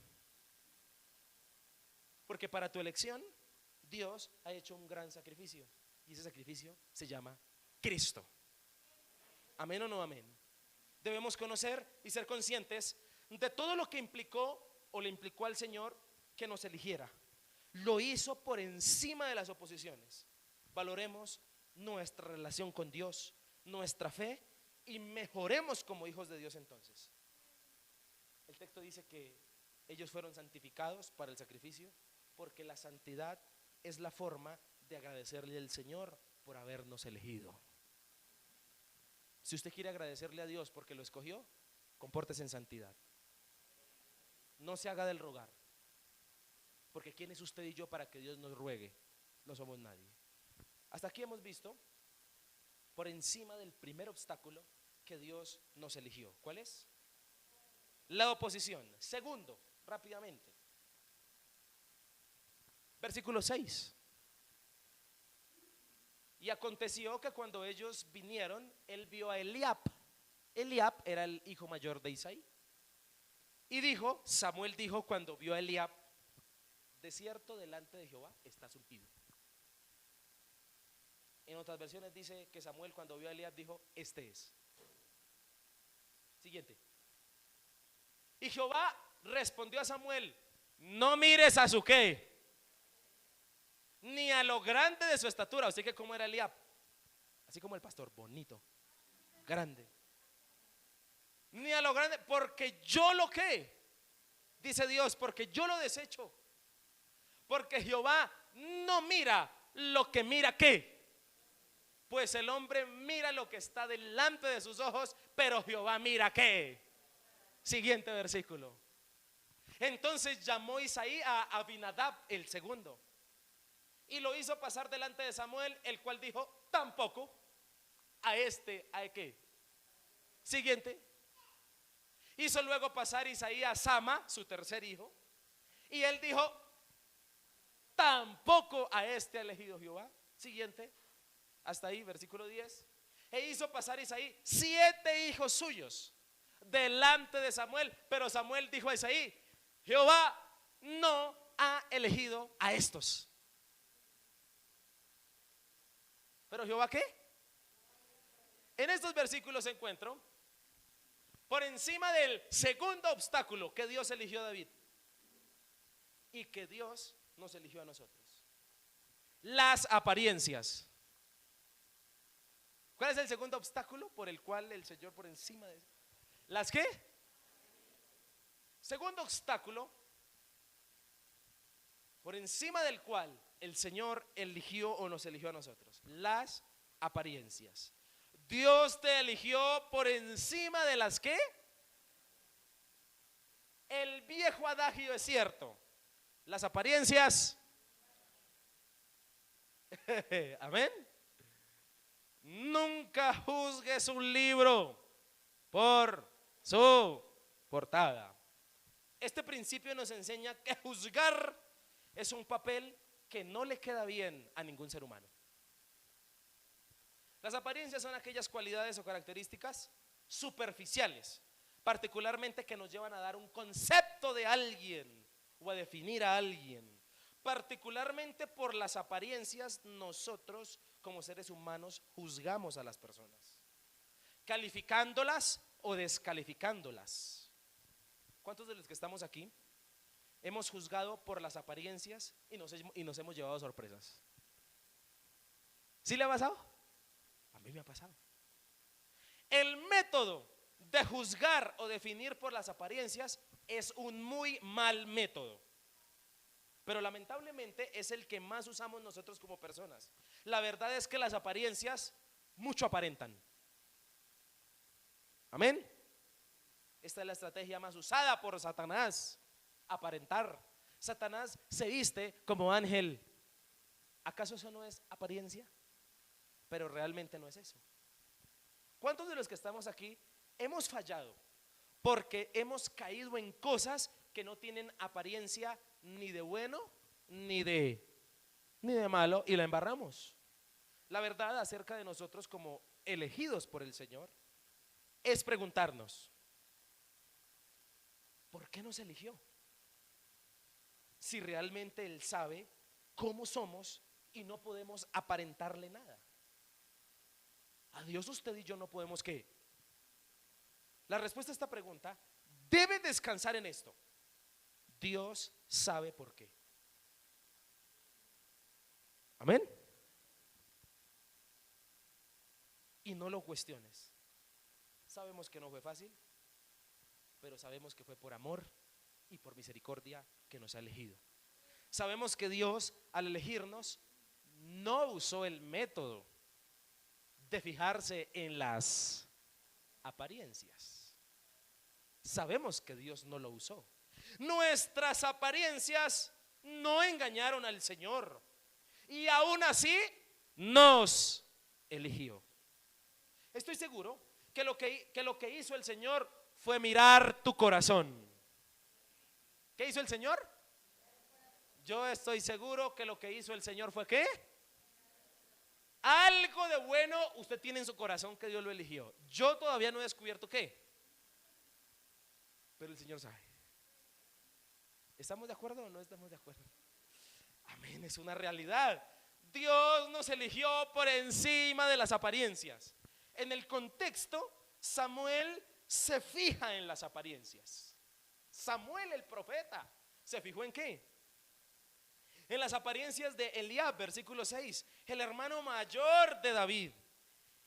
Porque para tu elección Dios ha hecho un gran sacrificio y ese sacrificio se llama Cristo. ¿Amén o no amén? Debemos conocer y ser conscientes de todo lo que implicó o le implicó al Señor que nos eligiera. Lo hizo por encima de las oposiciones. Valoremos nuestra relación con Dios, nuestra fe, y mejoremos como hijos de Dios entonces. El texto dice que ellos fueron santificados para el sacrificio, porque la santidad es la forma de agradecerle al Señor por habernos elegido. Si usted quiere agradecerle a Dios porque lo escogió, compórtese en santidad. No se haga del rogar, porque ¿quién es usted y yo para que Dios nos ruegue? No somos nadie. Hasta aquí hemos visto por encima del primer obstáculo que Dios nos eligió. ¿Cuál es? La oposición. Segundo, rápidamente, Versículo 6. Y aconteció que cuando ellos vinieron, él vio a Eliab. Eliab era el hijo mayor de Isaí. Y dijo, Samuel dijo cuando vio a Eliab: de cierto delante de Jehová estás ungido. En otras versiones dice que Samuel cuando vio a Eliab dijo: este es. Siguiente. Y Jehová respondió a Samuel: no mires a su qué, ni a lo grande de su estatura. Así que como era Eliab, así como el pastor, bonito, grande. Ni a lo grande, porque yo lo que, dice Dios, porque yo lo desecho. Porque Jehová no mira lo que mira qué, pues el hombre mira lo que está delante de sus ojos, pero Jehová mira qué. Siguiente versículo. Entonces llamó Isaí a Abinadab el segundo y lo hizo pasar delante de Samuel, el cual dijo: tampoco a este hay que. Siguiente. Hizo luego pasar Isaí a Sama, su tercer hijo, y él dijo: tampoco a este ha elegido Jehová. Siguiente. Hasta ahí, versículo 10. E hizo pasar Isaí 7 hijos suyos delante de Samuel, pero Samuel dijo a Isaí: Jehová no ha elegido a estos. ¿Pero Jehová qué? En estos versículos encuentro, por encima del segundo obstáculo, que Dios eligió a David y que Dios nos eligió a nosotros: las apariencias. ¿Cuál es el segundo obstáculo por el cual el Señor por encima de las qué? Segundo obstáculo por encima del cual el Señor eligió o nos eligió a nosotros: las apariencias. Dios te eligió por encima de las qué. El viejo adagio es cierto: las apariencias. Amén. Nunca juzgues un libro por su portada. Este principio nos enseña que juzgar es un papel que no le queda bien a ningún ser humano. Las apariencias son aquellas cualidades o características superficiales, particularmente que nos llevan a dar un concepto de alguien o a definir a alguien. Particularmente por las apariencias nosotros como seres humanos juzgamos a las personas, calificándolas o descalificándolas. ¿Cuántos de los que estamos aquí hemos juzgado por las apariencias y nos hemos llevado sorpresas? ¿Sí le ha pasado? A mí me ha pasado. El método de juzgar o definir por las apariencias es un muy mal método, pero lamentablemente es el que más usamos nosotros como personas. La verdad es que las apariencias mucho aparentan. Amén. Esta es la estrategia más usada por Satanás: aparentar. Satanás se viste como ángel. ¿Acaso eso no es apariencia? Pero realmente no es eso. ¿Cuántos de los que estamos aquí hemos fallado porque hemos caído en cosas que no tienen apariencia ni de bueno ni de malo y la embarramos? La verdad acerca de nosotros como elegidos por el Señor es preguntarnos: ¿por qué nos eligió? Si realmente Él sabe cómo somos y no podemos aparentarle nada. A Dios usted y yo no podemos ¿qué? La respuesta a esta pregunta debe descansar en esto: Dios sabe por qué. Amén. Y no lo cuestiones. Sabemos que no fue fácil, pero sabemos que fue por amor y por misericordia que nos ha elegido. Sabemos que Dios, al elegirnos, no usó el método de fijarse en las apariencias. Sabemos que Dios no lo usó. Nuestras apariencias no engañaron al Señor y aún así nos eligió. Estoy seguro que lo que hizo el Señor fue mirar tu corazón. ¿Qué hizo el Señor? Yo estoy seguro que lo que hizo el Señor fue ¿qué? Algo de bueno usted tiene en su corazón que Dios lo eligió. Yo todavía no he descubierto qué, pero el Señor sabe. ¿Estamos de acuerdo o no estamos de acuerdo? Amén, es una realidad. Dios nos eligió por encima de las apariencias. En el contexto, Samuel se fija en las apariencias. Samuel el profeta ¿se fijó en qué? En las apariencias de Eliab, versículo 6, el hermano mayor de David,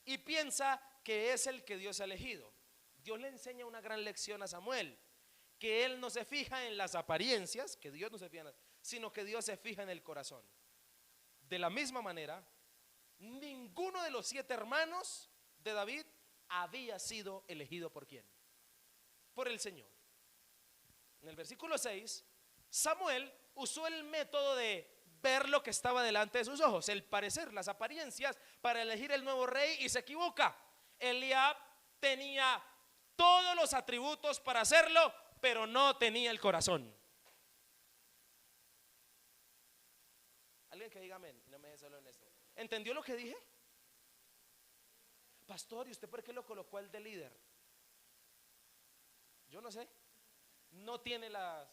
y piensa que es el que Dios ha elegido. Dios le enseña una gran lección a Samuel, que él no se fija en las apariencias, que Dios no se fija, sino que Dios se fija en el corazón. De la misma manera, ninguno de los 7 hermanos de David había sido elegido ¿por quién? Por el Señor. En el versículo 6, Samuel usó el método de ver lo que estaba delante de sus ojos, el parecer, las apariencias, para elegir el nuevo rey, y se equivoca. Eliab tenía todos los atributos para hacerlo, pero no tenía el corazón. Alguien que diga amén, no me deje solo en esto. ¿Entendió lo que dije? Pastor, ¿y usted por qué lo colocó el de líder? Yo no sé. No tiene las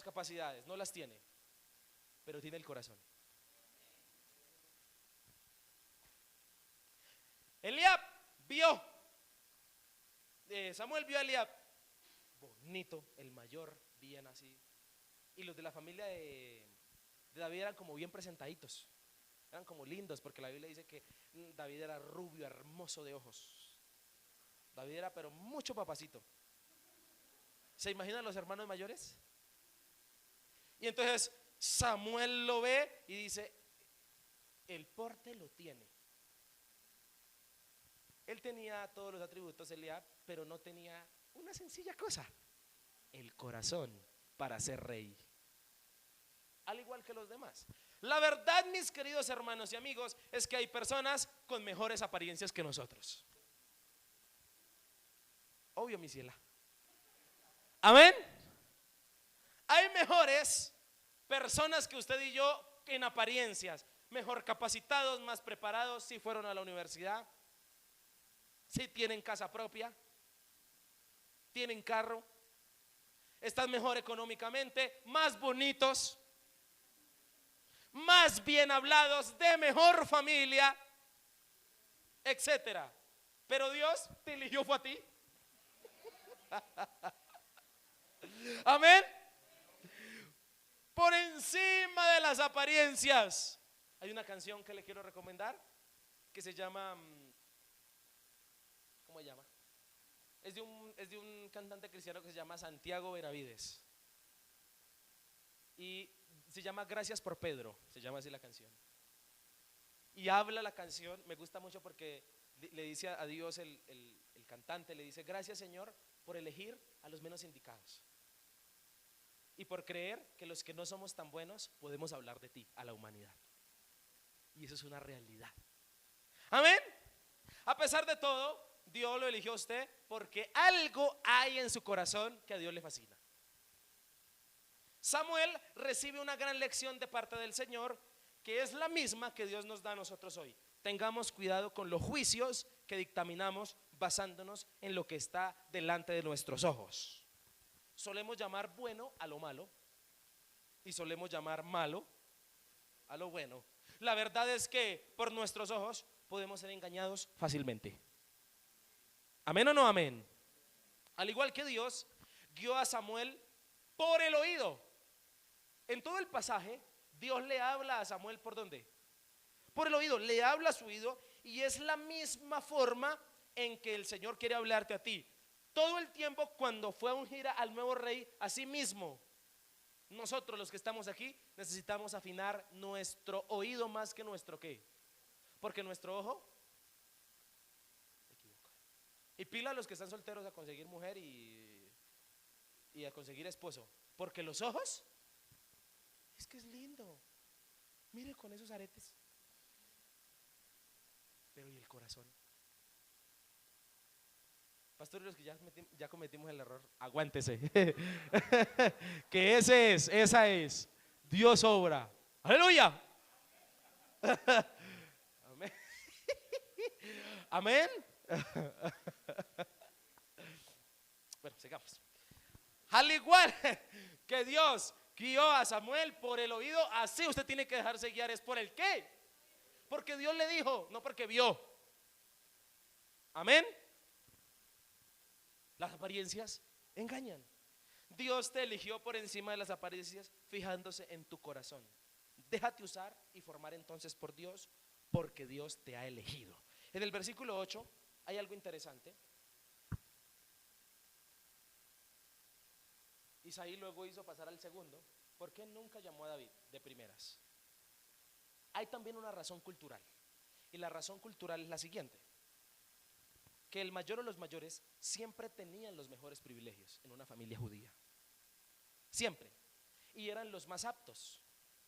capacidades, no las tiene, pero tiene el corazón. Eliab vio, Samuel vio a Eliab, bonito, el mayor, bien así. Y los de la familia de David eran como bien presentaditos, eran como lindos, porque la Biblia dice que David era rubio, hermoso de ojos. David era pero mucho papacito. ¿Se imaginan los hermanos mayores? Y entonces Samuel lo ve y dice, el porte lo tiene. Él tenía todos los atributos, Eliab, pero no tenía una sencilla cosa: el corazón para ser rey. Al igual que los demás. La verdad, mis queridos hermanos y amigos, es que hay personas con mejores apariencias que nosotros. Obvio, mi ciela. Amén. Hay mejores personas que usted y yo en apariencias, mejor capacitados, más preparados, si fueron a la universidad, si tienen casa propia, tienen carro, están mejor económicamente, más bonitos, más bien hablados, de mejor familia, etcétera. Pero Dios te eligió fue a ti. Amén. Por encima de las apariencias. Hay una canción que le quiero recomendar que se llama, ¿cómo se llama? Es de un cantante cristiano que se llama Santiago Benavides. Y se llama Gracias por Pedro, se llama así la canción. Y habla la canción, me gusta mucho porque le dice a Dios el cantante, le dice: gracias, Señor, por elegir a los menos indicados y por creer que los que no somos tan buenos podemos hablar de ti a la humanidad. Y eso es una realidad. Amén. A pesar de todo, Dios lo eligió a usted porque algo hay en su corazón que a Dios le fascina. Samuel recibe una gran lección de parte del Señor, que es la misma que Dios nos da a nosotros hoy. Tengamos cuidado con los juicios que dictaminamos basándonos en lo que está delante de nuestros ojos. Solemos llamar bueno a lo malo y solemos llamar malo a lo bueno. La verdad es que por nuestros ojos podemos ser engañados fácilmente. ¿Amén o no amén? Al igual que Dios guió a Samuel por el oído. En todo el pasaje, Dios le habla a Samuel ¿por dónde? Por el oído, le habla a su oído, y es la misma forma en que el Señor quiere hablarte a ti. Todo el tiempo cuando fue a ungir al nuevo rey, así mismo, nosotros los que estamos aquí necesitamos afinar nuestro oído más que nuestro ¿qué? Porque nuestro ojo se equivoca. Y pila a los que están solteros a conseguir mujer y a conseguir esposo, porque los ojos es que es lindo. Mire con esos aretes. Pero ¿y el corazón? Pastor, los que ya cometimos el error, aguántese. Que esa es. Dios obra. Aleluya. Amén. Amén. Bueno, sigamos. Al igual que Dios guió a Samuel por el oído, así usted tiene que dejarse guiar. ¿Es por el qué? Porque Dios le dijo, no porque vio. Amén. Las apariencias engañan. Dios te eligió por encima de las apariencias, fijándose en tu corazón. Déjate usar y formar entonces por Dios, porque Dios te ha elegido. En el versículo 8 hay algo interesante. Isaí luego hizo pasar al segundo. ¿Por qué nunca llamó a David de primeras? Hay también una razón cultural. Y la razón cultural es la siguiente: que el mayor o los mayores siempre tenían los mejores privilegios en una familia judía. Siempre. Y eran los más aptos.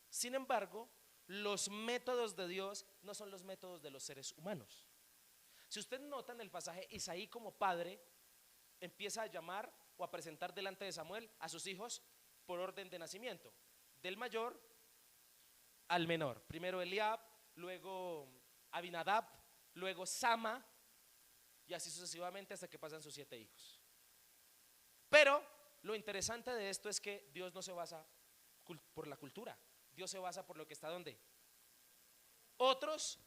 Sin embargo, los métodos de Dios no son los métodos de los seres humanos. Si usted nota en el pasaje, Isaí como padre empieza a llamar o a presentar delante de Samuel a sus hijos por orden de nacimiento, del mayor al menor. Primero Eliab, luego Abinadab, luego Sama, y así sucesivamente hasta que pasan sus 7 hijos. Pero lo interesante de esto es que Dios no se basa por la cultura. Dios se basa por lo que está donde. Otros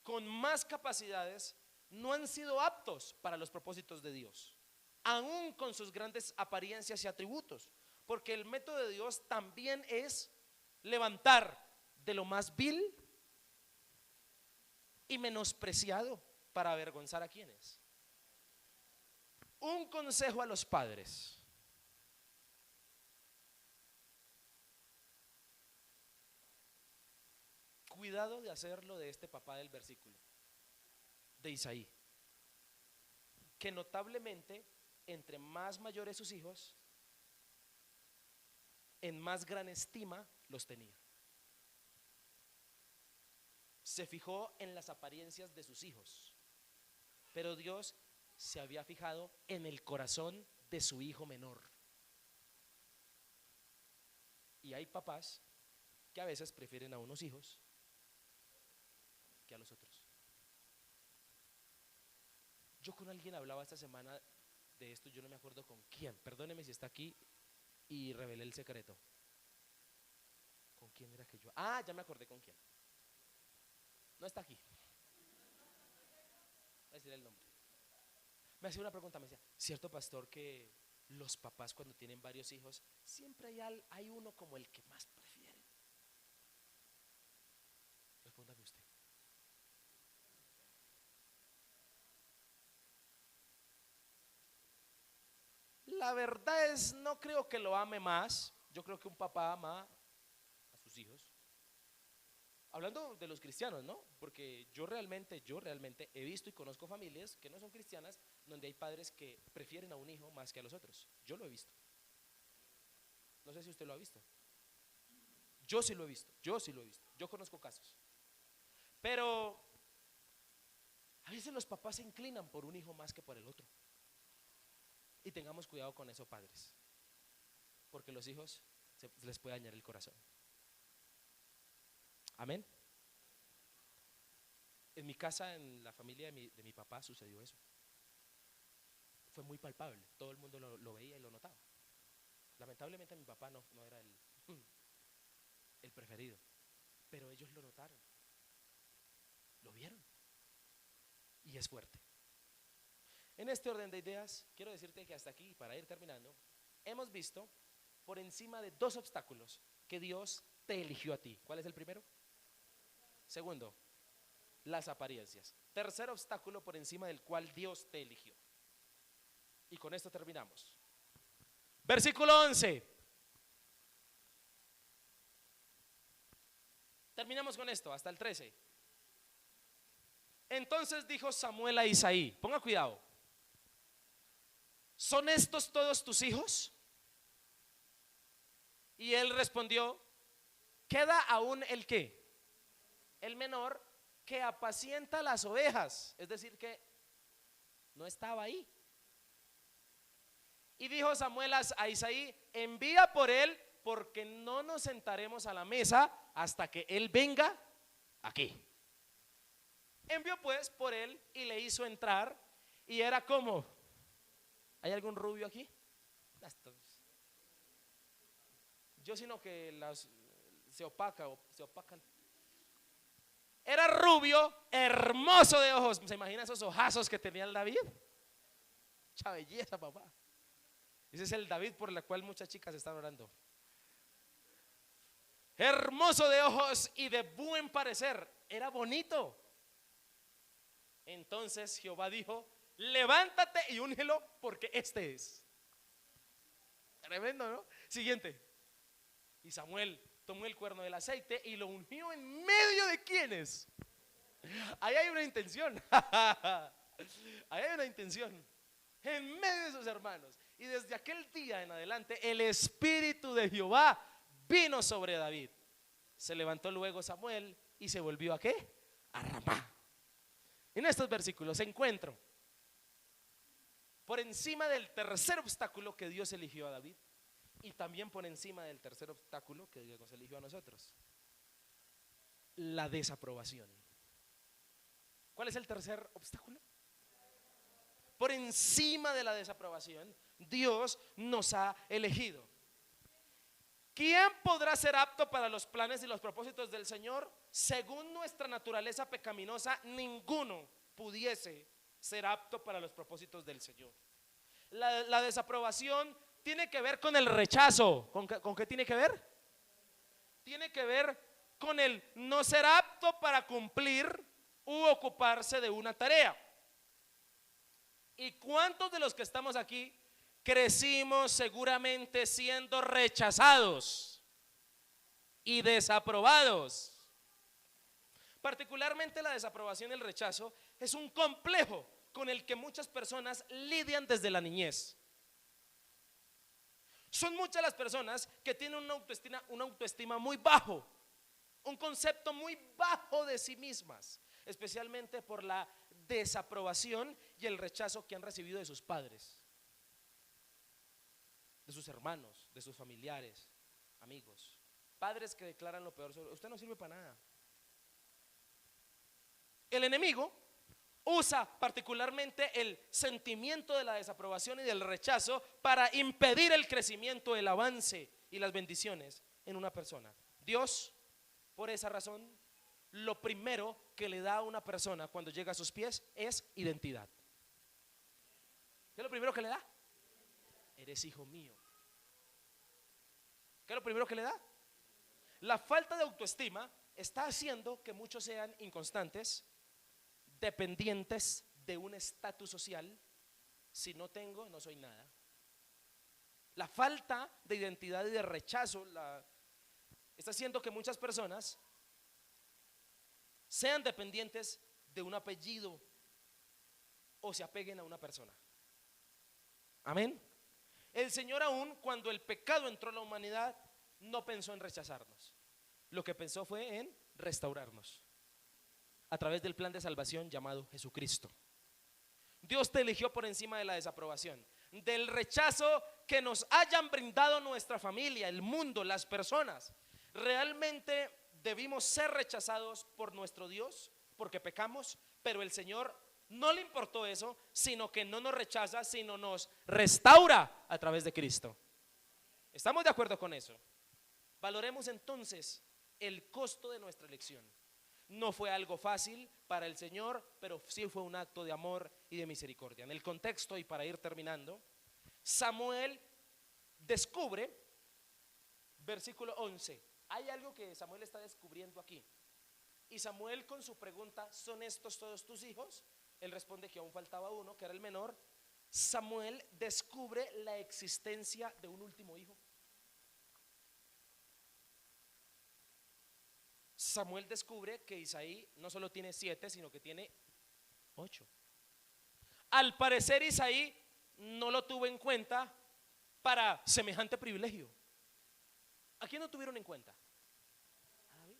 con más capacidades no han sido aptos para los propósitos de Dios, aún con sus grandes apariencias y atributos, porque el método de Dios también es levantar de lo más vil y menospreciado para avergonzar a quienes. Un consejo a los padres: cuidado de hacerlo de este papá del versículo de Isaí, que notablemente entre más mayores sus hijos, en más gran estima los tenía. Se fijó en las apariencias de sus hijos, pero Dios se había fijado en el corazón de su hijo menor. Y hay papás que a veces prefieren a unos hijos que a los otros. Yo con alguien hablaba esta semana de esto, yo no me acuerdo con quién, perdóneme si está aquí y revelé el secreto. ¿Con quién era que yo? Ah, ya me acordé con quién. No está aquí. Voy a decir el nombre. Me hacía una pregunta, me decía: ¿cierto, pastor, que los papás cuando tienen varios hijos siempre hay uno como el que más prefieren? Respóndame usted. La verdad es, no creo que lo ame más. Yo creo que un papá ama a sus hijos. Hablando de los cristianos, ¿no? Porque yo realmente he visto y conozco familias que no son cristianas, donde hay padres que prefieren a un hijo más que a los otros. Yo lo he visto. No sé si usted lo ha visto. Yo sí lo he visto. Yo conozco casos. Pero a veces los papás se inclinan por un hijo más que por el otro. Y tengamos cuidado con eso, padres, porque los hijos se les puede dañar el corazón. Amén. En mi casa, en la familia de mi papá, sucedió eso. Fue muy palpable, todo el mundo lo veía y lo notaba. Lamentablemente mi papá no era el preferido, pero ellos lo notaron, lo vieron, y es fuerte. En este orden de ideas, quiero decirte que hasta aquí, para ir terminando, hemos visto por encima de 2 obstáculos que Dios te eligió a ti. ¿Cuál es el primero? Segundo, las apariencias. Tercer obstáculo por encima del cual Dios te eligió. Y con esto terminamos. Versículo 11. Terminamos con esto, hasta el 13. Entonces dijo Samuel a Isaí, ponga cuidado: ¿son estos todos tus hijos? Y él respondió: queda aún el ¿qué? El menor, que apacienta las ovejas. Es decir, que no estaba ahí. Y dijo Samuel a Isaí: envía por él, porque no nos sentaremos a la mesa hasta que él venga aquí. Envió pues por él y le hizo entrar, y era como, ¿hay algún rubio aquí? Yo sino que se opacan. Era rubio, hermoso de ojos. ¿Se imagina esos ojazos que tenía el David? Mucha belleza, papá. Ese es el David por el cual muchas chicas están orando. Hermoso de ojos y de buen parecer. Era bonito. Entonces Jehová dijo: levántate y úngelo, porque este es. Tremendo, ¿no? Siguiente. Y Samuel tomó el cuerno del aceite y lo ungió en medio de quienes. Ahí hay una intención. Ahí hay una intención. En medio de sus hermanos. Y desde aquel día en adelante el espíritu de Jehová vino sobre David. Se levantó luego Samuel y se volvió ¿a qué? A Ramá. En estos versículos encuentro, por encima del tercer obstáculo que Dios eligió a David, y también por encima del tercer obstáculo que Dios nos eligió a nosotros, la desaprobación. ¿Cuál es el tercer obstáculo? Por encima de la desaprobación, Dios nos ha elegido. ¿Quién podrá ser apto para los planes y los propósitos del Señor? Según nuestra naturaleza pecaminosa, ninguno pudiese ser apto para los propósitos del Señor. La desaprobación tiene que ver con el rechazo. ¿Con qué tiene que ver? Tiene que ver con el no ser apto para cumplir u ocuparse de una tarea. ¿Y cuántos de los que estamos aquí crecimos seguramente siendo rechazados y desaprobados? Particularmente la desaprobación y el rechazo es un complejo con el que muchas personas lidian desde la niñez. Son muchas las personas que tienen una autoestima muy bajo, un concepto muy bajo de sí mismas, especialmente por la desaprobación y el rechazo que han recibido de sus padres, de sus hermanos, de sus familiares, amigos. Padres que declaran lo peor sobre usted: no sirve para nada. El enemigo usa particularmente el sentimiento de la desaprobación y del rechazo para impedir el crecimiento, el avance y las bendiciones en una persona. Dios, por esa razón, lo primero que le da a una persona cuando llega a sus pies es identidad. ¿Qué es lo primero que le da? Eres hijo mío. ¿Qué es lo primero que le da? La falta de autoestima está haciendo que muchos sean inconstantes, dependientes de un estatus social. Si no tengo, no soy nada. La falta de identidad y de rechazo está haciendo que muchas personas sean dependientes de un apellido o se apeguen a una persona. Amén. El Señor, aún cuando el pecado entró a la humanidad, no pensó en rechazarnos. Lo que pensó fue en restaurarnos a través del plan de salvación llamado Jesucristo. Dios te eligió por encima de la desaprobación, del rechazo que nos hayan brindado nuestra familia, el mundo, las personas. Realmente debimos ser rechazados por nuestro Dios porque pecamos, pero el Señor no le importó eso, sino que no nos rechaza, sino nos restaura a través de Cristo. ¿Estamos de acuerdo con eso? Valoremos entonces el costo de nuestra elección. No fue algo fácil para el Señor, pero sí fue un acto de amor y de misericordia. En el contexto, y para ir terminando, Samuel descubre, versículo 11, hay algo que Samuel está descubriendo aquí. Y Samuel, con su pregunta: ¿son estos todos tus hijos? Él responde que aún faltaba uno, que era el menor. Samuel descubre la existencia de un último hijo. Samuel descubre que Isaí no solo tiene 7, sino que tiene 8. Al parecer Isaí no lo tuvo en cuenta para semejante privilegio. ¿A quién no tuvieron en cuenta? A David.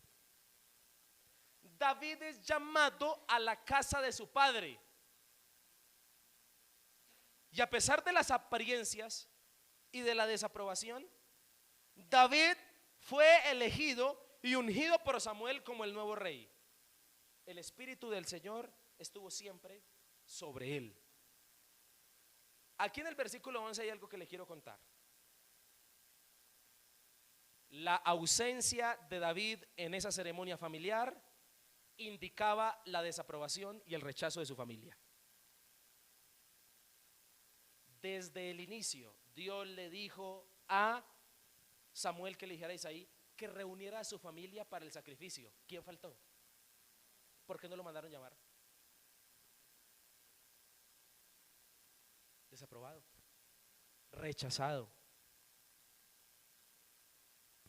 David es llamado a la casa de su padre. Y a pesar de las apariencias y de la desaprobación, David fue elegido y ungido por Samuel como el nuevo rey. El Espíritu del Señor estuvo siempre sobre él. Aquí en el versículo 11 hay algo que le quiero contar. La ausencia de David en esa ceremonia familiar indicaba la desaprobación y el rechazo de su familia. Desde el inicio, Dios le dijo a Samuel que eligiera a Isaí que reuniera a su familia para el sacrificio. ¿Quién faltó? ¿Por qué no lo mandaron llamar? Desaprobado, rechazado.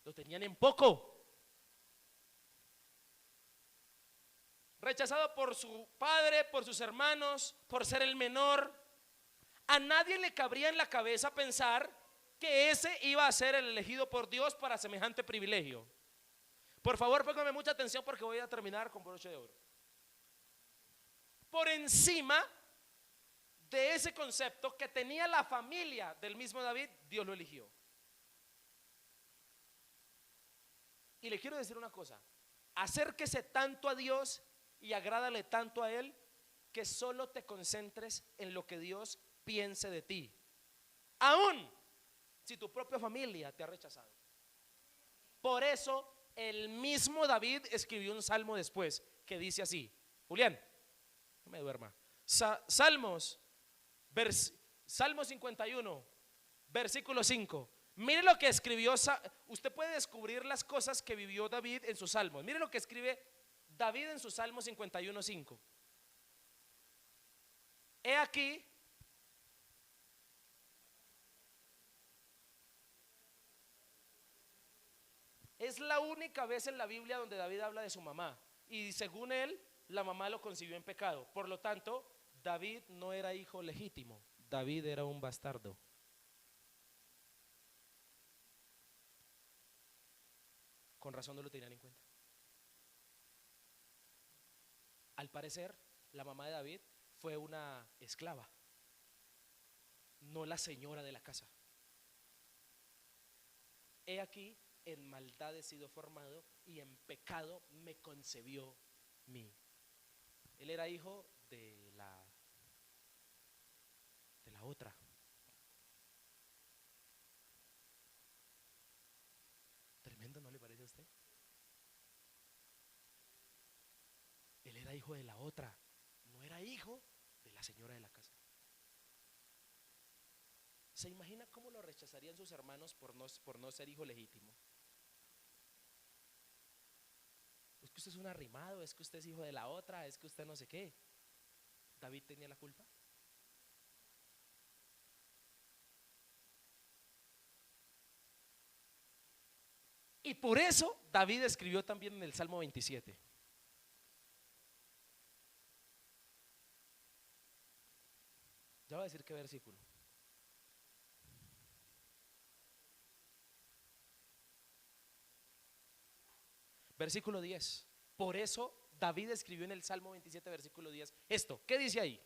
Lo tenían en poco. Rechazado por su padre, por sus hermanos, por ser el menor. A nadie le cabría en la cabeza pensar que ese iba a ser el elegido por Dios para semejante privilegio. Por favor, póngame mucha atención porque voy a terminar con broche de oro. Por encima de ese concepto que tenía la familia del mismo David, Dios lo eligió. Y le quiero decir una cosa: acérquese tanto a Dios y agrádale tanto a Él que solo te concentres en lo que Dios piense de ti, aún si tu propia familia te ha rechazado. Por eso el mismo David escribió un salmo después que dice así. Julián, no me duerma. Salmo 51, versículo 5. Mire lo que escribió. Usted puede descubrir las cosas que vivió David en sus salmos. Mire lo que escribe David en su Salmo 51, 5. He aquí, es la única vez en la Biblia donde David habla de su mamá. Y según él, la mamá lo concibió en pecado. Por lo tanto, David no era hijo legítimo. David era un bastardo. Con razón no lo tenían en cuenta. Al parecer, la mamá de David fue una esclava, no la señora de la casa. He aquí, en maldad he sido formado y en pecado me concebió mí. Él era hijo de la otra. Tremendo, ¿no le parece a usted? Él era hijo de la otra, no era hijo de la señora de la casa. ¿Se imagina cómo lo rechazarían sus hermanos por no ser hijo legítimo? Es que usted es un arrimado, es que usted es hijo de la otra, es que usted no sé qué. ¿David tenía la culpa? Y por eso David escribió también en el Salmo 27. Ya voy a decir qué versículo. Versículo 10. Por eso David escribió en el Salmo 27, versículo 10 esto. ¿Qué dice ahí?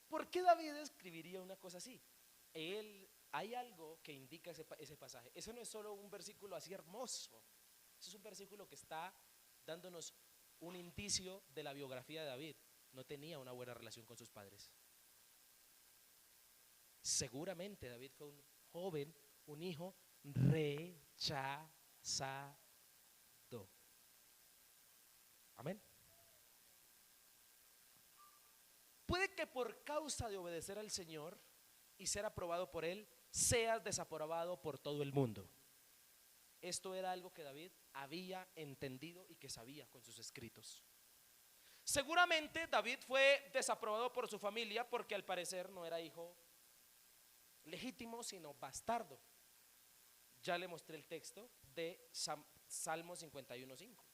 ¿Por qué David escribiría una cosa así? Hay algo que indica ese pasaje. Eso no es solo un versículo así hermoso. Eso es un versículo que está dándonos un indicio de la biografía de David. No tenía una buena relación con sus padres. Seguramente David fue un joven, un hijo rechazado. Amén. Puede que por causa de obedecer al Señor y ser aprobado por Él, seas desaprobado por todo el mundo. Esto era algo que David había entendido y que sabía con sus escritos. Seguramente David fue desaprobado por su familia porque al parecer no era hijo legítimo, sino bastardo. Ya le mostré el texto de Salmo 51:5.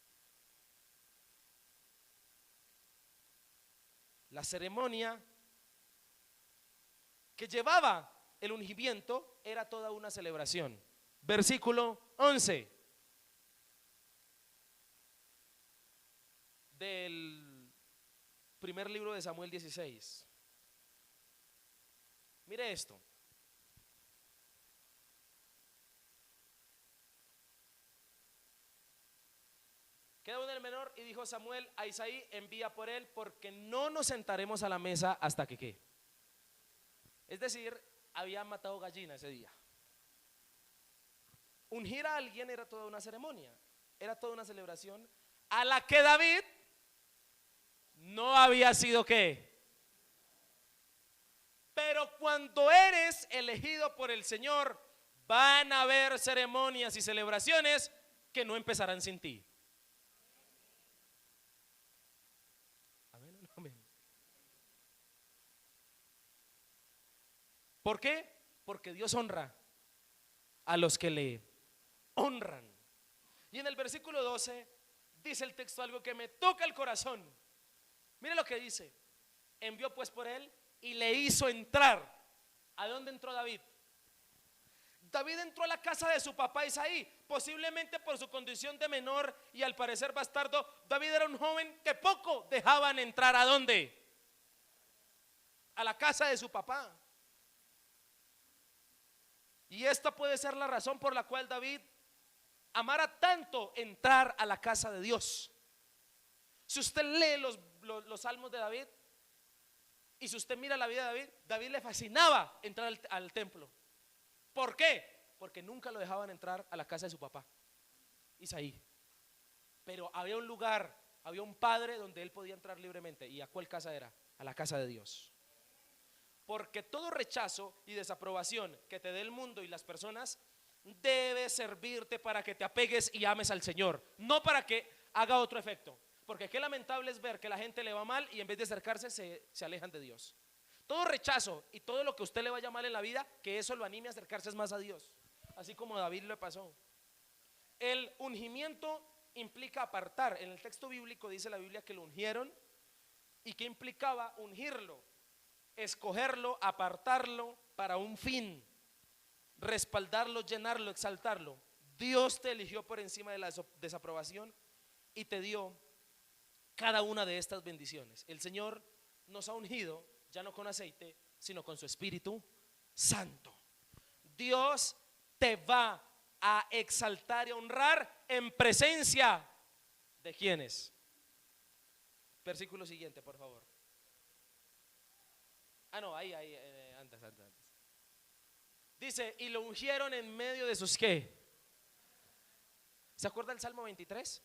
La ceremonia que llevaba el ungimiento era toda una celebración. Versículo 11 del primer libro de Samuel 16. Mire esto. Queda uno el menor y dijo Samuel a Isaí: envía por él, porque no nos sentaremos a la mesa hasta que ¿qué? Es decir, había matado gallina ese día. Ungir a alguien era toda una ceremonia, era toda una celebración a la que David no había sido ¿qué? Pero cuando eres elegido por el Señor, van a haber ceremonias y celebraciones que no empezarán sin ti. Amén o no amén. ¿Por qué? Porque Dios honra a los que le honran. Y en el versículo 12 dice el texto algo que me toca el corazón. Mire lo que dice: envió pues por él y le hizo entrar. ¿A dónde entró David? David entró a la casa de su papá Isaí, posiblemente por su condición de menor y al parecer bastardo. David era un joven que poco dejaban entrar. ¿A dónde? A la casa de su papá. Y esta puede ser la razón por la cual David amara tanto entrar a la casa de Dios. Si usted lee los salmos de David y si usted mira la vida de David, David le fascinaba entrar al templo. ¿Por qué? Porque nunca lo dejaban entrar a la casa de su papá Isaí. Pero había un lugar, había un padre donde él podía entrar libremente. ¿Y a cuál casa era? A la casa de Dios. Porque todo rechazo y desaprobación que te dé el mundo y las personas debe servirte para que te apegues y ames al Señor, no para que haga otro efecto. Porque qué lamentable es ver que la gente le va mal y en vez de acercarse se alejan de Dios. Todo rechazo y todo lo que a usted le vaya mal en la vida, que eso lo anime a acercarse más a Dios. Así como a David le pasó. El ungimiento implica apartar. En el texto bíblico dice la Biblia que lo ungieron. ¿Y qué implicaba ungirlo? Escogerlo, apartarlo para un fin, respaldarlo, llenarlo, exaltarlo. Dios te eligió por encima de la desaprobación y te dio cada una de estas bendiciones. El Señor nos ha ungido ya no con aceite, sino con su Espíritu Santo. Dios te va a exaltar y a honrar en presencia de ¿quiénes? Versículo siguiente, por favor. No, ahí, antes. Dice, y lo ungieron en medio de sus ¿qué? ¿Se acuerda el Salmo 23?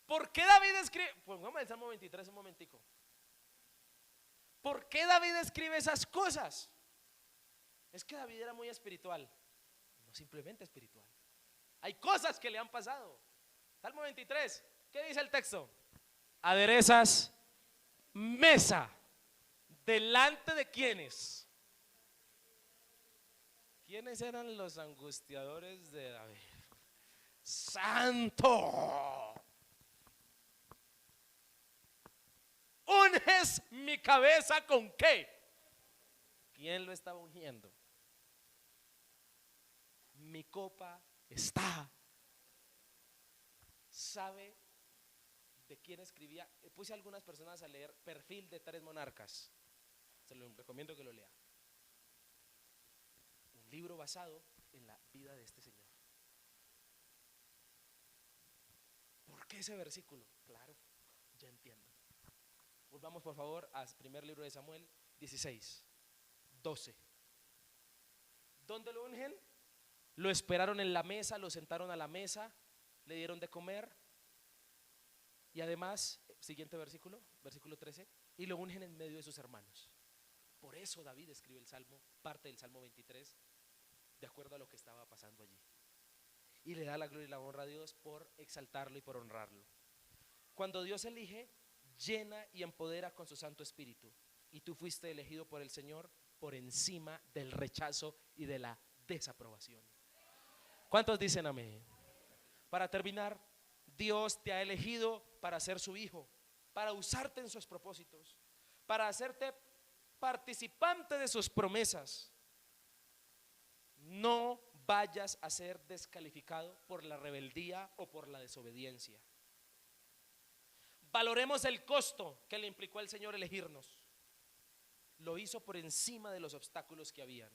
¿Por qué David escribe? Pongamos el Salmo 23 un momentico. ¿Por qué David escribe esas cosas? Es que David era muy espiritual. No simplemente espiritual. Hay cosas que le han pasado. Salmo 23, ¿qué dice el texto? Aderezas mesa delante de ¿quiénes? ¿Quiénes eran los angustiadores de David? Santo. ¿Unges mi cabeza con qué? ¿Quién lo estaba ungiendo? Mi copa está. ¿Sabe de quién escribía? Puse a algunas personas a leer Perfil de 3 monarcas. Se lo recomiendo que lo lea. Un libro basado en la vida de este señor. ¿Por qué ese versículo? Claro, ya entiendo. Volvamos por favor al primer libro de Samuel 16, 12. ¿Dónde lo ungen? Lo esperaron en la mesa, lo sentaron a la mesa, le dieron de comer. Y además, siguiente versículo, versículo 13, y lo ungen en medio de sus hermanos. Por eso David escribe el Salmo, parte del Salmo 23, de acuerdo a lo que estaba pasando allí. Y le da la gloria y la honra a Dios por exaltarlo y por honrarlo. Cuando Dios elige, llena y empodera con su Santo Espíritu. Y tú fuiste elegido por el Señor por encima del rechazo y de la desaprobación. ¿Cuántos dicen amén? Para terminar, Dios te ha elegido para ser su hijo, para usarte en sus propósitos, para hacerte participante de sus promesas. No vayas a ser descalificado por la rebeldía o por la desobediencia. Valoremos el costo que le implicó al Señor elegirnos. Lo hizo por encima de los obstáculos que habían,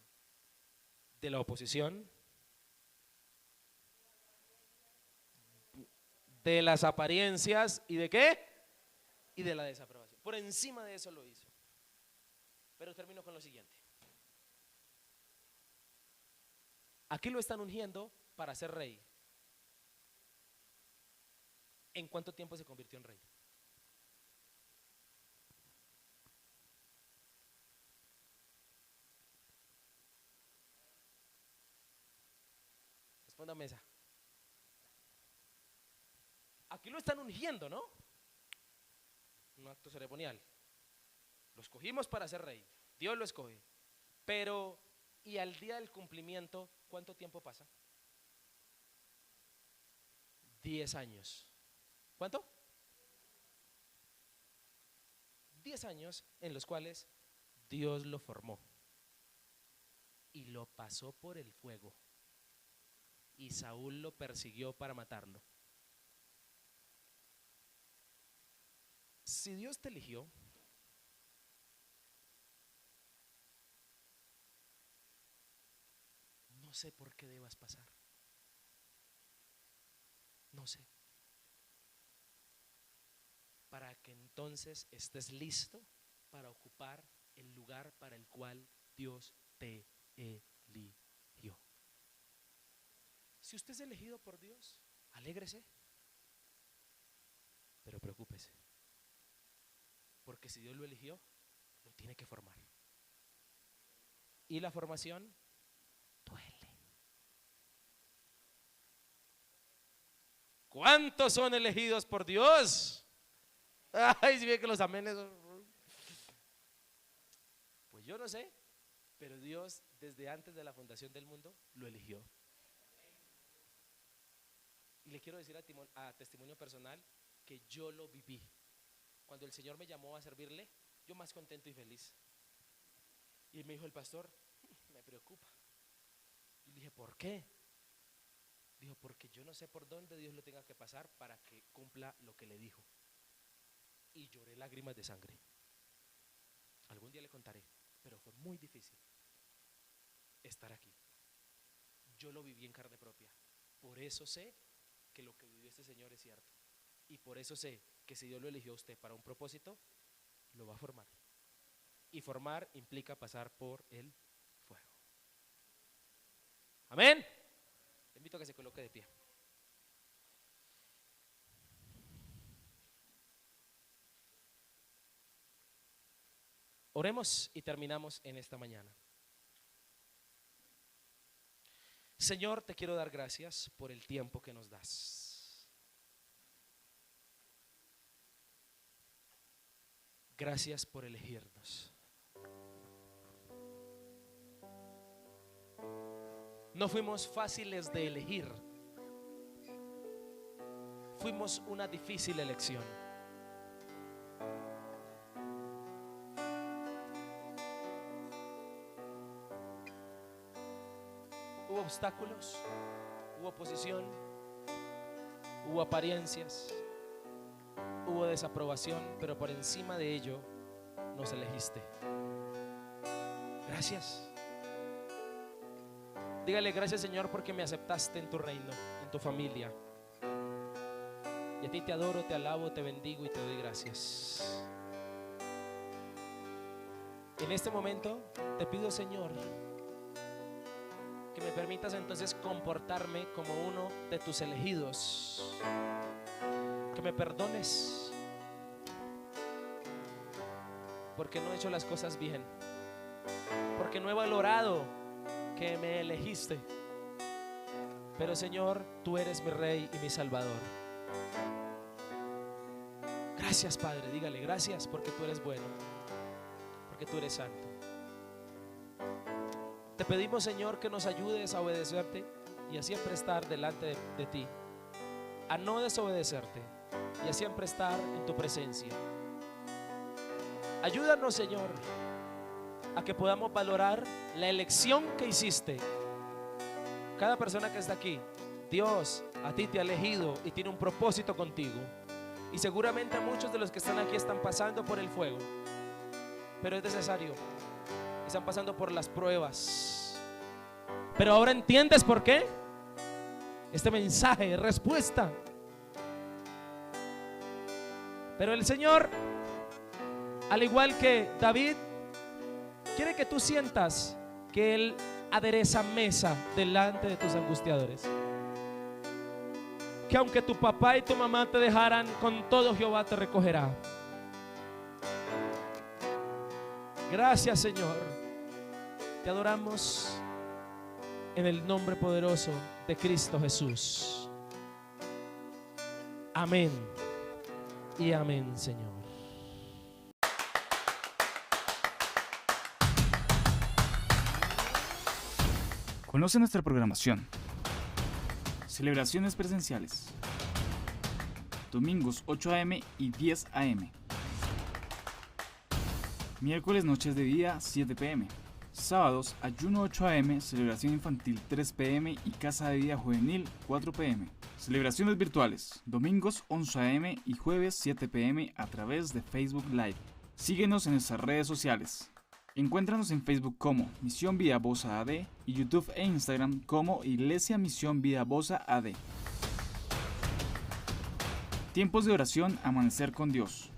de la oposición, de las apariencias y de qué, y de la desaprobación. Por encima de eso lo hizo. Pero termino con lo siguiente. Aquí lo están ungiendo para ser rey. ¿En cuánto tiempo se convirtió en rey? Responda mesa. Aquí lo están ungiendo, ¿no? Un acto ceremonial. Lo escogimos para ser rey. Dios lo escoge. Pero, ¿y al día del cumplimiento cuánto tiempo pasa? 10 años. ¿Cuánto? 10 años en los cuales Dios lo formó y lo pasó por el fuego, y Saúl lo persiguió para matarlo. Si Dios te eligió, no sé por qué debas pasar. No sé. Para que entonces estés listo para ocupar el lugar para el cual Dios te eligió. Si usted es elegido por Dios, alégrese, pero preocúpese, porque si Dios lo eligió, lo tiene que formar. Y la formación duele. ¿Cuántos son elegidos por Dios? Ay, si ve que los amenes. Pues yo no sé, pero Dios desde antes de la fundación del mundo lo eligió. Y le quiero decir a testimonio personal que yo lo viví. Cuando el Señor me llamó a servirle, yo más contento y feliz. Y me dijo el pastor, me preocupa. Y le dije, ¿por qué? Dijo, porque yo no sé por dónde Dios lo tenga que pasar para que cumpla lo que le dijo. Y lloré lágrimas de sangre. Algún día le contaré, pero fue muy difícil estar aquí. Yo lo viví en carne propia. Por eso sé que lo que vivió este señor es cierto. Y por eso sé que si Dios lo eligió a usted para un propósito, lo va a formar. Y formar implica pasar por el fuego. Amén. Le invito a que se coloque de pie. Oremos y terminamos en esta mañana. Señor, te quiero dar gracias por el tiempo que nos das. Gracias por elegirnos. No fuimos fáciles de elegir. Fuimos una difícil elección. Hubo obstáculos, hubo oposición, hubo apariencias, hubo desaprobación, pero por encima de ello nos elegiste. Gracias. Dígale gracias, Señor, porque me aceptaste en tu reino, en tu familia. Y a ti te adoro, te alabo, te bendigo y te doy gracias. En este momento te pido, Señor, que me permitas entonces comportarme como uno de tus elegidos. Que me perdones porque no he hecho las cosas bien, porque no he valorado que me elegiste. Pero Señor, tú eres mi Rey y mi Salvador. Gracias, Padre, dígale gracias porque tú eres bueno, porque tú eres santo. Te pedimos, Señor, que nos ayudes a obedecerte y a siempre estar delante de ti, a no desobedecerte y a siempre estar en tu presencia. Ayúdanos, Señor, a que podamos valorar la elección que hiciste cada persona que está aquí, Dios a ti te ha elegido y tiene un propósito contigo. Y seguramente muchos de los que están aquí están pasando por el fuego, pero es necesario. Están pasando por las pruebas. Pero ahora entiendes por qué. Este mensaje es respuesta. Pero el Señor, al igual que David, quiere que tú sientas que Él adereza mesa delante de tus angustiadores. Que aunque tu papá y tu mamá te dejaran, con todo Jehová te recogerá. Gracias, Señor. Te adoramos en el nombre poderoso de Cristo Jesús. Amén y amén, Señor. Conoce nuestra programación. Celebraciones presenciales. Domingos 8 a.m. y 10 a.m. Miércoles noches de día 7 p.m. Sábados ayuno 8 a.m., celebración infantil 3 p.m. y casa de vida juvenil 4 p.m. Celebraciones virtuales. Domingos 11 a.m. y jueves 7 p.m. a través de Facebook Live. Síguenos en nuestras redes sociales. Encuéntranos en Facebook como Misión Vida Bosa AD y YouTube e Instagram como Iglesia Misión Vida Bosa AD. Tiempos de oración Amanecer con Dios.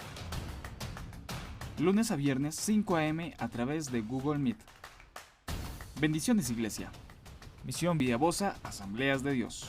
Lunes a viernes 5 a.m. a través de Google Meet. Bendiciones, Iglesia. Misión Vida Bosa, Asambleas de Dios.